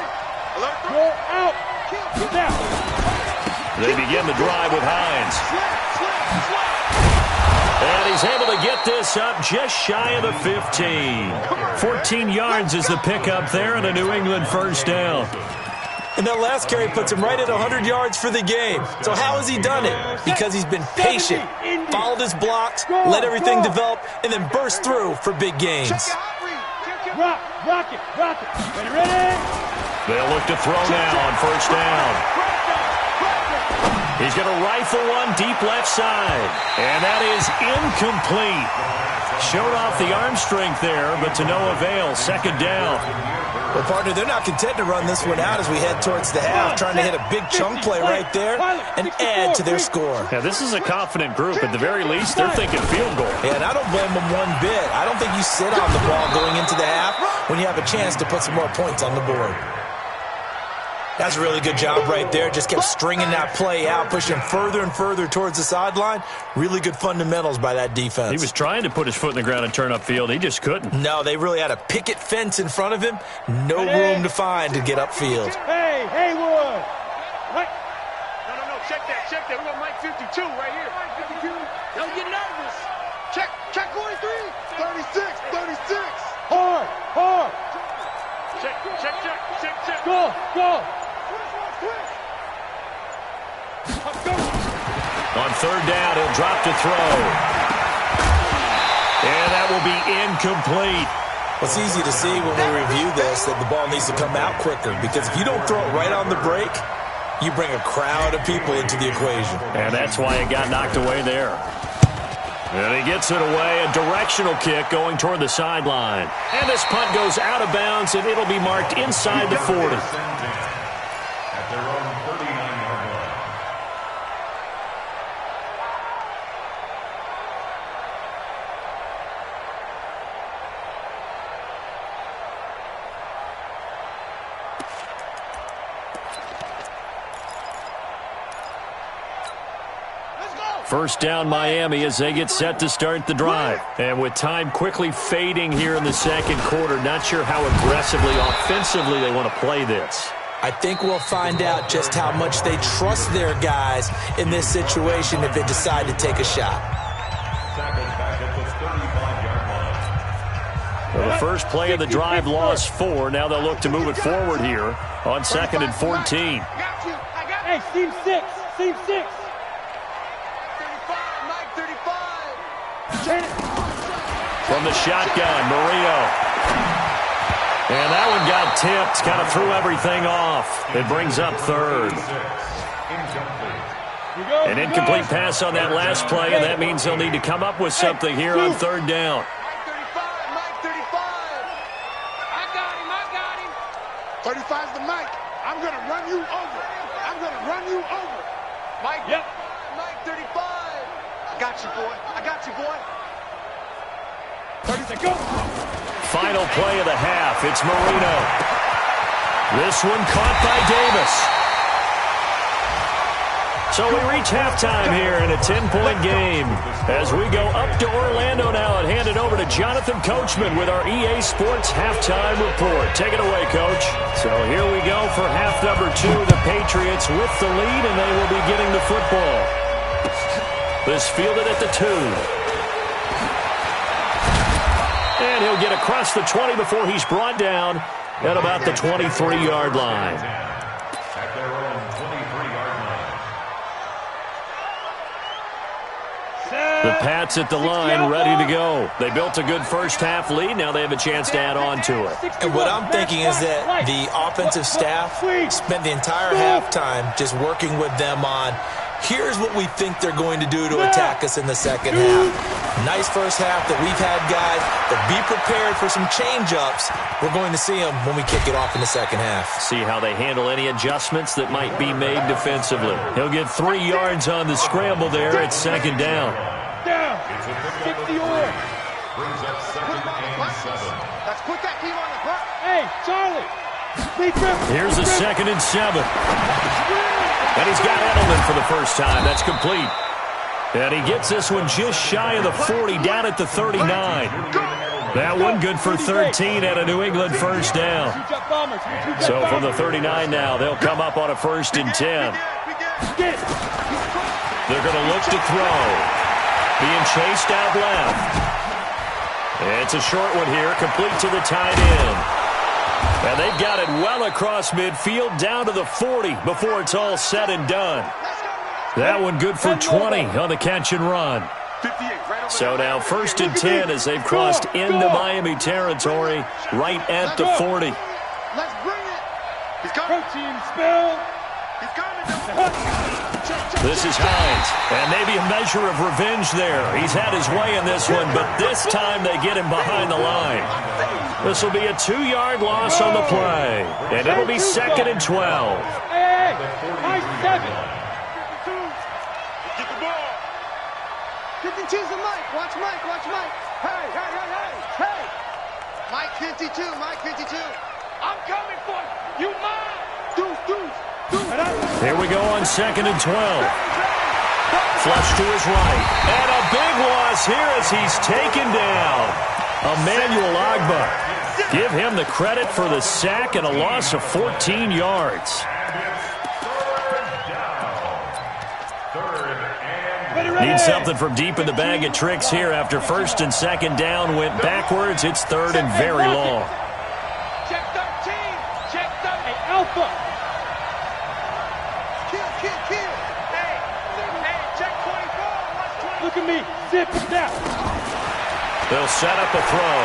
Alert 3. Go out. Get down. They begin the drive with Hines. And he's able to get this up just shy of the 15. 14 yards is the pickup there and a New England first down. And that last carry puts him right at 100 yards for the game. So how has he done it? Because he's been patient, followed his blocks, let everything develop, and then burst through for big gains. Rock it. Ready? They'll look to throw now on first down. He's going to rifle one deep left side. And that is incomplete. Showed off the arm strength there, but to no avail. Second down. Well, partner, they're not content to run this one out as we head towards the half, trying to hit a big chunk play right there and add to their score. Yeah, this is a confident group. At the very least, they're thinking field goal. Yeah, and I don't blame them one bit. I don't think you sit on the ball going into the half when you have a chance to put some more points on the board. That's a really good job right there. Just kept stringing that play out, pushing further and further towards the sideline. Really good fundamentals by that defense. He was trying to put his foot in the ground and turn upfield. He just couldn't. No, they really had a picket fence in front of him. No room to find to get upfield. Hey, Haywood. What? No. Check that. We got Mike 52 right here. Mike 52. Don't get nervous. Check 43. 36. Hard. Check. Go. On third down, he'll drop to throw. And that will be incomplete. It's easy to see when we review this that the ball needs to come out quicker, because if you don't throw it right on the break, you bring a crowd of people into the equation. And that's why it got knocked away there. And he gets it away, a directional kick going toward the sideline. And this punt goes out of bounds, and it'll be marked inside the 40. At their own 39-yard line. First down Miami as they get set to start the drive. And with time quickly fading here in the second quarter, not sure how aggressively, offensively they want to play this. I think we'll find out just how much they trust their guys in this situation if they decide to take a shot. Tackled back at the 35-yard line. Well, the first play of the drive lost 4. Now they'll look to move it forward here on 2nd and 14. Hey, seam 6. From the shotgun, Marino. And that one got tipped, kind of threw everything off. It brings up third. An incomplete pass on that last play, and that means they'll need to come up with something here on third down. Mike 35. I got him. 35's the Mike. I'm going to run you over. Mike. Yep. Mike 35. I got you, boy. 30 seconds. Go. Final play of the half. It's Marino. This one caught by Davis. So we reach halftime here in a 10-point game as we go up to Orlando now and hand it over to Jonathan Coachman with our EA Sports Halftime Report. Take it away, Coach. So here we go for half number 2. The Patriots with the lead, and they will be getting the football. This fielded at the 2. And he'll get across the 20 before he's brought down at about the 23-yard line. At their own 23-yard line. The Pats at the line, ready to go. They built a good first-half lead. Now they have a chance to add on to it. And what I'm thinking is that the offensive staff spent the entire halftime just working with them on, here's what we think they're going to do to attack us in the second half. Nice first half that we've had, guys, but be prepared for some change-ups. We're going to see them when we kick it off in the second half. See how they handle any adjustments that might be made defensively. He'll get 3 yards on the scramble there at second down. Down. 60 or. Brings up 2nd and 7. Let's put that team on the front. Hey, Charlie. Here's a 2nd and 7. And he's got Edelman for the first time. That's complete. And he gets this one just shy of the 40, down at the 39. That one good for 13 and a New England first down. So from the 39 now, they'll come up on a 1st and 10. They're going to look to throw. Being chased out left. It's a short one here, complete to the tight end. And they've got it well across midfield, down to the 40 before it's all said and done. That one good for 20 on the catch and run. So now 1st and 10 as they've crossed into Miami territory, right at the 40. Let's bring it. He's coming. Protein spill. He's coming. This is Hines, and maybe a measure of revenge there. He's had his way in this one, but this time they get him behind the line. This will be a 2-yard loss on the play, and it'll be 2nd and 12. Hey, Mike 7. Get the ball. 52's the Mike. Watch Mike. Watch Mike. Hey, hey, hey, hey, hey. Mike 52. Mike 52. I'm coming for you. You mine. Deuce. Here we go on 2nd and 12. Flush to his right. And a big loss here as he's taken down. Emmanuel Ogbah. Give him the credit for the sack and a loss of 14 yards. Need something from deep in the bag of tricks here after 1st and 2nd down went backwards. It's 3rd and very long. Check 13. Check 13. Hey, Alpha. Kill. Hey, check 24. Watch 24. Look at me. Zip down. They'll set up a throw.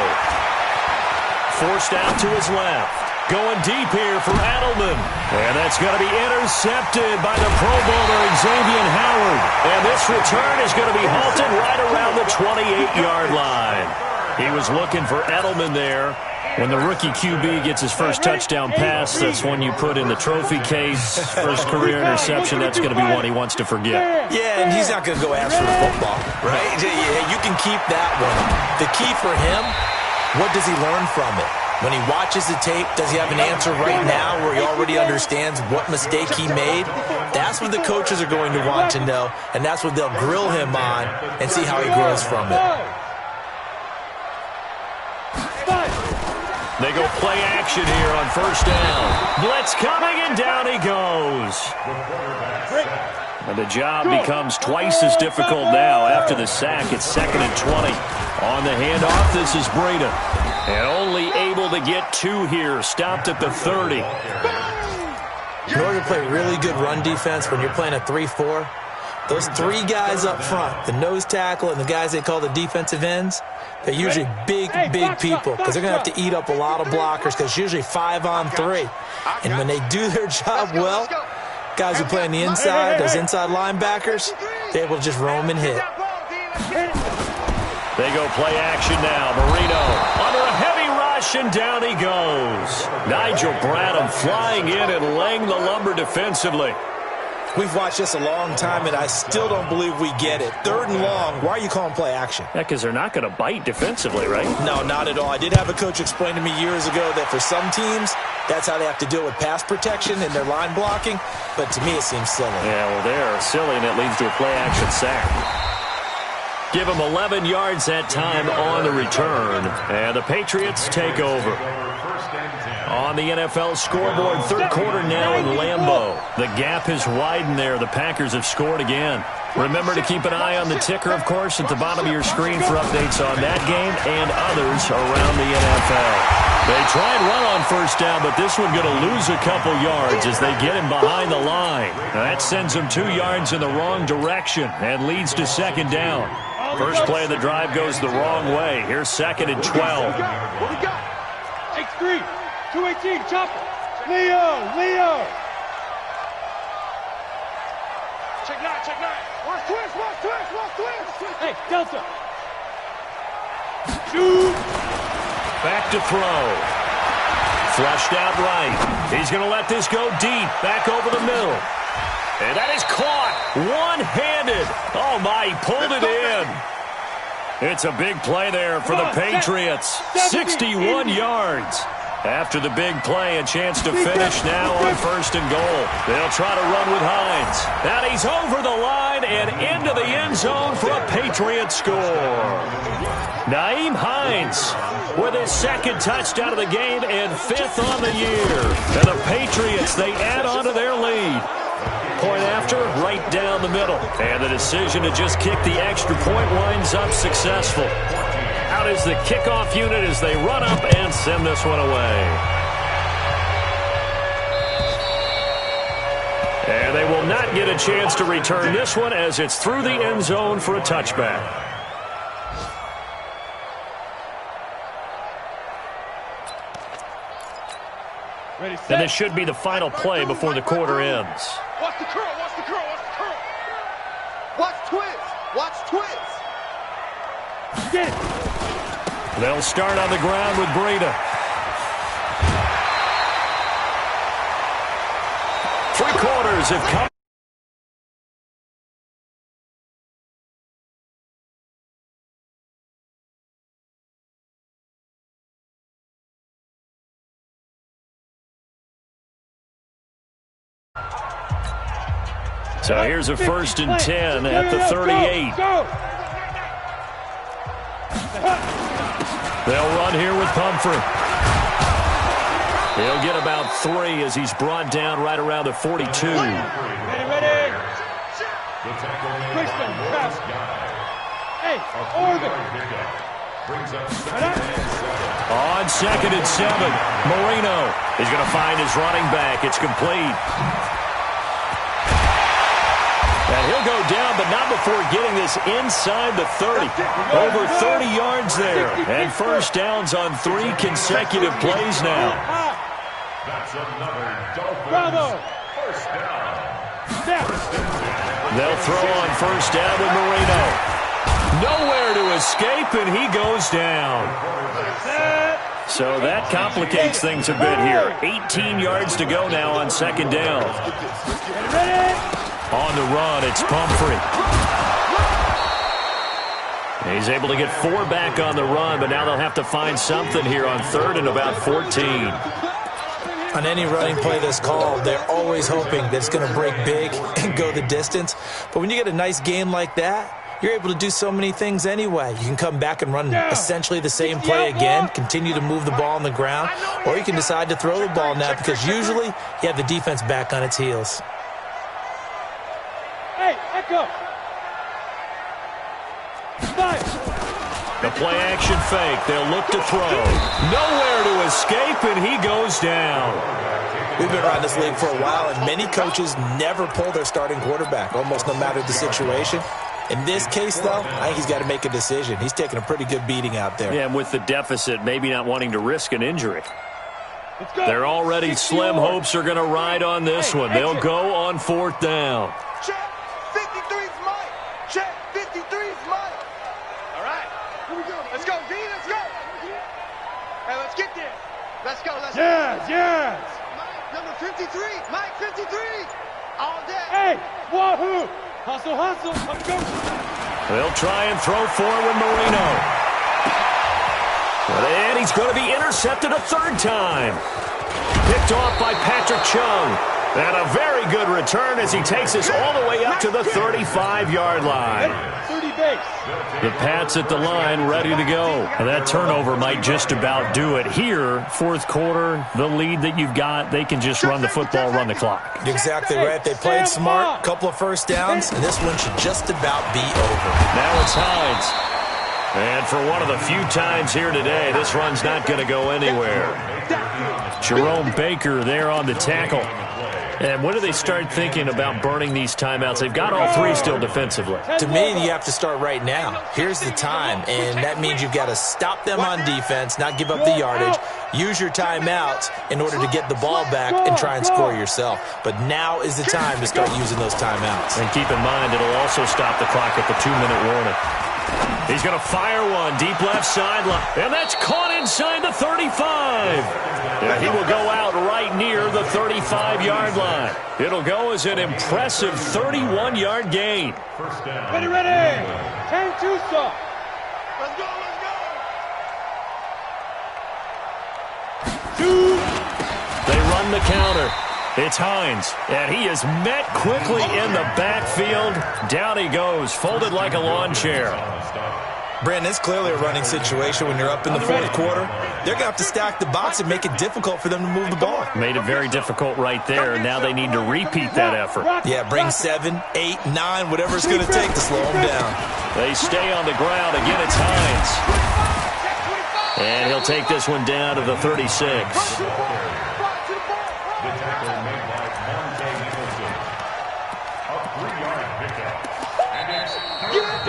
Forced out to his left. Going deep here for Edelman. And that's going to be intercepted by the Pro Bowler Xavier Howard. And this return is going to be halted right around the 28-yard line. He was looking for Edelman there. When the rookie QB gets his first touchdown pass, that's one you put in the trophy case. First career interception, that's going to be one he wants to forget. Yeah, and he's not going to go ask for the football, right? You can keep that one. The key for him, what does he learn from it? When he watches the tape, does he have an answer right now where he already understands what mistake he made? That's what the coaches are going to want to know, and that's what they'll grill him on and see how he grows from it. They go play action here on 1st down. Blitz coming, and down he goes. And the job becomes twice as difficult now after the sack. It's 2nd and 20. On the handoff, this is Breida. And only able to get 2 here. Stopped at the 30. In order to play really good run defense when you're playing a 3-4, those 3 guys up front, the nose tackle and the guys they call the defensive ends, they're usually big people because they're going to have to eat up a lot of blockers because it's usually 5 on 3. And when they do their job well, guys who play on the inside, those inside linebackers, they're able to just roam and hit. They go play action now. Marino under a heavy rush, and down he goes. Nigel Bradham flying in and laying the lumber defensively. We've watched this a long time, and I still don't believe we get it. 3rd and long, why are you calling play action? Yeah, because they're not going to bite defensively, right? No, not at all. I did have a coach explain to me years ago that for some teams, that's how they have to deal with pass protection and their line blocking, but to me it seems silly. Yeah, well, they're silly, and it leads to a play action sack. Give them 11 yards that time on the return, and the Patriots take over. On the NFL scoreboard, 3rd quarter now in Lambeau. The gap has widened there. The Packers have scored again. Remember to keep an eye on the ticker, of course, at the bottom of your screen for updates on that game and others around the NFL. They try and run on 1st down, but this one going to lose a couple yards as they get him behind the line. That sends them 2 yards in the wrong direction and leads to 2nd down. First play of the drive goes the wrong way. Here's 2nd and 12. X3, 218, chopper. Leo. Check 9. Watch twist. Hey, Delta. Shoot. Back to throw. Flushed out right. He's going to let this go deep. Back over the middle. And that is caught one-handed. Oh, my, he pulled it in. It's a big play there for the Patriots. 61 yards. After the big play, a chance to finish now on 1st and goal. They'll try to run with Hines. And he's over the line and into the end zone for a Patriot score. Nyheim Hines with his 2nd touchdown of the game and 5th on the year. And the Patriots, they add on to their lead. Point after, right down the middle. And the decision to just kick the extra point winds up successful. Out is the kickoff unit as they run up and send this one away. And they will not get a chance to return this one as it's through the end zone for a touchback. And this should be the final play before the quarter ends. Watch the curl, watch the curl, watch the curl. Watch twist, watch twist. Get it. They'll start on the ground with Breida. 3 quarters have come. So here's a 1st and 10 at the 38. They'll run here with Pumphrey. He'll get about 3 as he's brought down right around the 42. Ready. Christian, fast. Hey, Oregon. On 2nd and 7, Marino is going to find his running back. It's complete. And he'll go down, but not before getting this inside the 30. Over 30 yards there. And 1st downs on 3 consecutive plays now. That's another Bravo. Dolphins 1st down. They'll throw on 1st down with Marino. Nowhere to escape, and he goes down. So that complicates things a bit here. 18 yards to go now on 2nd down. On the run, it's Pumphrey. He's able to get 4 back on the run, but now they'll have to find something here on 3rd and about 14. On any running play that's called, they're always hoping that it's going to break big and go the distance. But when you get a nice game like that, you're able to do so many things anyway. You can come back and run essentially the same play again, continue to move the ball on the ground, or you can decide to throw the ball now because usually you have the defense back on its heels. Hey, Echo. The play action fake. They'll look to throw. Nowhere to escape, and he goes down. We've been around this league for a while, and many coaches never pull their starting quarterback, almost no matter the situation. In this case, though, I think he's got to make a decision. He's taking a pretty good beating out there. Yeah, and with the deficit, maybe not wanting to risk an injury. They're already slim hopes are going to ride on this one. They'll go on 4th down. Check, 53's Mike. Check, 53's Mike. All right, here we go. Let's go, V, let's go. Hey, let's get there. Let's go, let's go. Yes. Mike, number 53, Mike 53. All day. Hey, wahoo. Hustle, let's go. They'll try and throw forward with Marino. And he's going to be intercepted a 3rd time. Picked off by Patrick Chung. And a very good return as he takes us all the way up to the 35-yard line. 30 base. The Pats at the line ready to go. And that turnover might just about do it. Here, 4th quarter, the lead that you've got, they can just run the football, run the clock. You're exactly right. They played smart, couple of 1st downs, and this one should just about be over. Now it's Hines. And for one of the few times here today, this run's not going to go anywhere. Jerome Baker there on the tackle. And when do they start thinking about burning these timeouts? They've got all 3 still defensively. To me, you have to start right now. Here's the time, and that means you've got to stop them on defense, not give up the yardage, use your timeouts in order to get the ball back and try and score yourself. But now is the time to start using those timeouts. And keep in mind, it'll also stop the clock at the 2-minute warning. He's going to fire one deep left sideline, and that's caught inside the 35. And he will go out right near the 35-yard line. It'll go as an impressive 31-yard gain. Ready. 10-2 stop. Let's go, let's go. 2 the counter. It's Hines, and he is met quickly in the backfield. Down he goes, folded like a lawn chair. Brandon, it's clearly a running situation when you're up in the fourth quarter. They're going to have to stack the box and make it difficult for them to move the ball. Made it very difficult right there, and now they need to repeat that effort. Yeah, bring 7, 8, 9, whatever it's going to take to slow them down. They stay on the ground. Again, it's Hines. And he'll take this one down to the 36.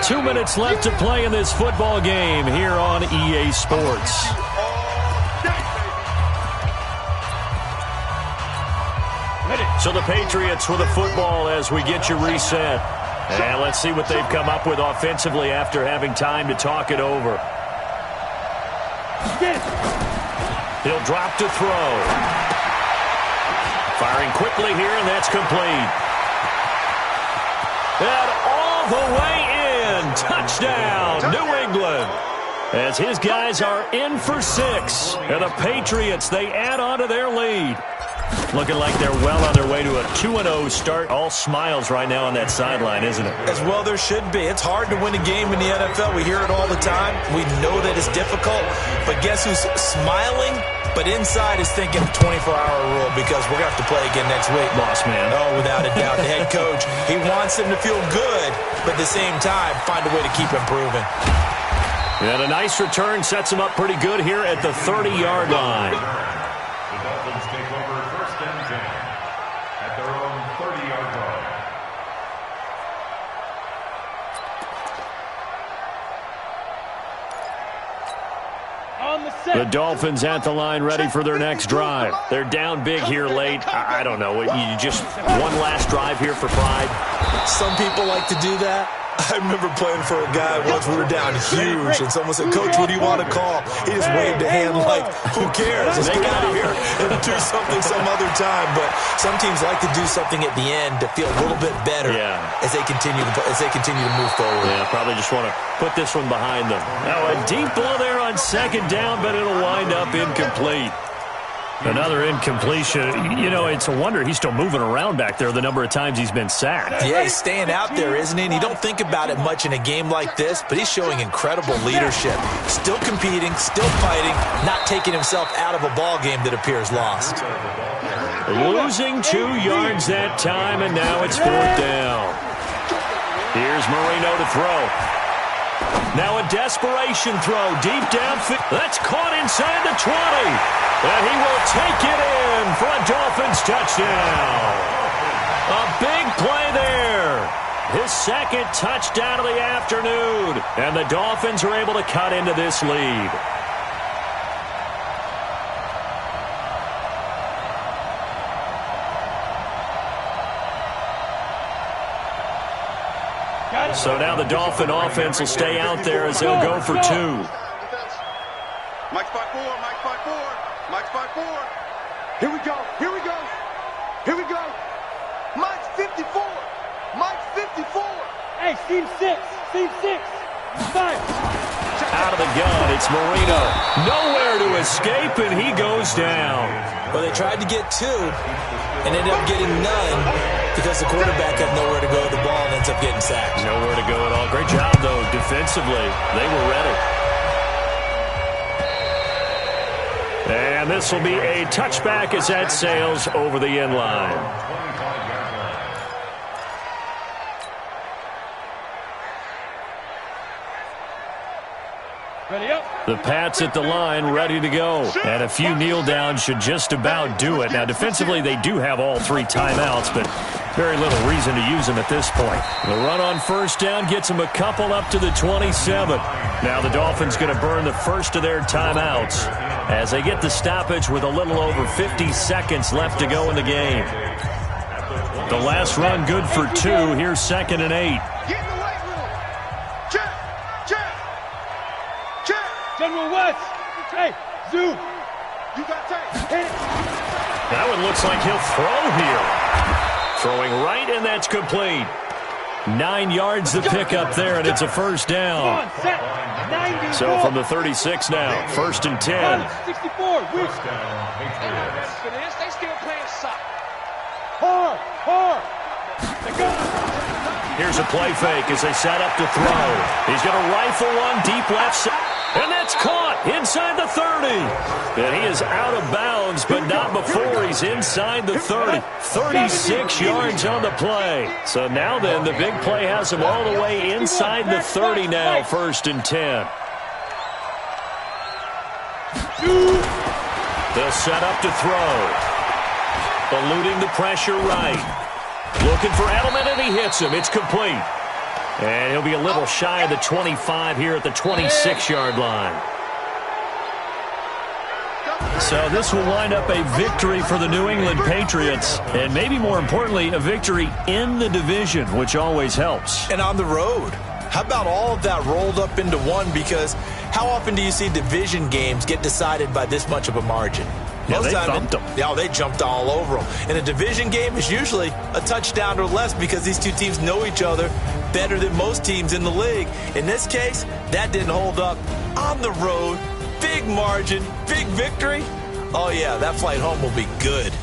2 minutes left to play in this football game here on EA Sports. So the Patriots with the football as we get you reset. And let's see what they've come up with offensively after having time to talk it over. He'll drop to throw. Firing quickly here, and that's complete. And all the way in. Touchdown, New England. As his guys are in for 6. And the Patriots, they add on to their lead. Looking like they're well on their way to a 2-0 start. All smiles right now on that sideline, isn't it? As well there should be. It's hard to win a game in the NFL. We hear it all the time. We know that it's difficult. But guess who's smiling? But inside is thinking 24-hour rule because we're going to have to play again next week. Boss man. Oh, without a doubt. The head coach, he wants them to feel good, but at the same time, find a way to keep improving. And a nice return sets him up pretty good here at the 30-yard line. The Dolphins take over 1st and 10 at their own 30-yard line. The Dolphins at the line ready for their next drive. They're down big here late. I don't know. You just one last drive here for pride? Some people like to do that. I remember playing for a guy once. We were down huge, and someone said, "Coach, what do you want to call?" He just waved a hand like, "Who cares? Let's get out of here and do something some other time." But some teams like to do something at the end to feel a little bit better as they continue to move forward. Yeah, probably just want to put this one behind them. Now a deep ball there on 2nd down, but it'll wind up incomplete. Another incompletion. You know, it's a wonder he's still moving around back there the number of times he's been sacked. Yeah, he's staying out there, isn't he? And you don't think about it much in a game like this, but he's showing incredible leadership. Still competing, still fighting, not taking himself out of a ball game that appears lost. Losing 2 yards that time, and now it's 4th down. Here's Marino to throw. Now a desperation throw deep downfield. That's caught inside the 20. And he will take it in for a Dolphins touchdown. A big play there. His 2nd touchdown of the afternoon. And the Dolphins are able to cut into this lead. So now the Dolphin offense will stay out there as they'll go for 2. Mike's 5-4, Mike's 5-4, Mike's 5-4. Here we go, here we go, here we go. Mike's 54, Mike's 54. Hey, Team 6, Team 6. 5. Out of the gun, it's Marino. Nowhere to escape, and he goes down. Well, they tried to get 2 and ended up getting none because the quarterback had nowhere to go with the ball and ends up getting sacked. Nowhere to go at all. Great job, though, defensively. They were ready. And this will be a touchback as that sails over the end line. Ready up. The Pats at the line, ready to go. And a few kneel downs should just about do it. Now, defensively, they do have all 3 timeouts, but very little reason to use them at this point. The run on 1st down gets them a couple up to the 27. Now the Dolphins going to burn the first of their timeouts as they get the stoppage with a little over 50 seconds left to go in the game. The last run good for 2. Here's 2nd and 8. Get in the weight room. Check, check, check. General West. Hey, Zoo. You got tape. Hit it. That one looks like he'll throw here. Throwing right, and that's complete. 9 yards to pick up there, and it's a 1st down. On, set. 94. So from the 36 now, 1st and 10. 64. First down, Patriots. For this, they still playing Hard. Here's a play fake as they set up to throw. He's going to rifle one deep left side. And that's caught inside the 30. And he is out of bounds, but not before he's inside the 30. 36 yards on the play. So now then, the big play has him all the way inside the 30 now, 1st and 10. They'll set up to throw. Eluding the pressure right. Looking for Edelman, and he hits him. It's complete. And he'll be a little shy of the 25 here at the 26-yard line. So this will wind up a victory for the New England Patriots, and maybe more importantly, a victory in the division, which always helps. And on the road. How about all of that rolled up into one? Because how often do you see division games get decided by this much of a margin? Yeah, they thumped them. Yeah, they jumped all over them. And a division game is usually a touchdown or less because these two teams know each other better than most teams in the league. In this case, that didn't hold up. On the road, big margin, big victory. Oh, yeah, that flight home will be good.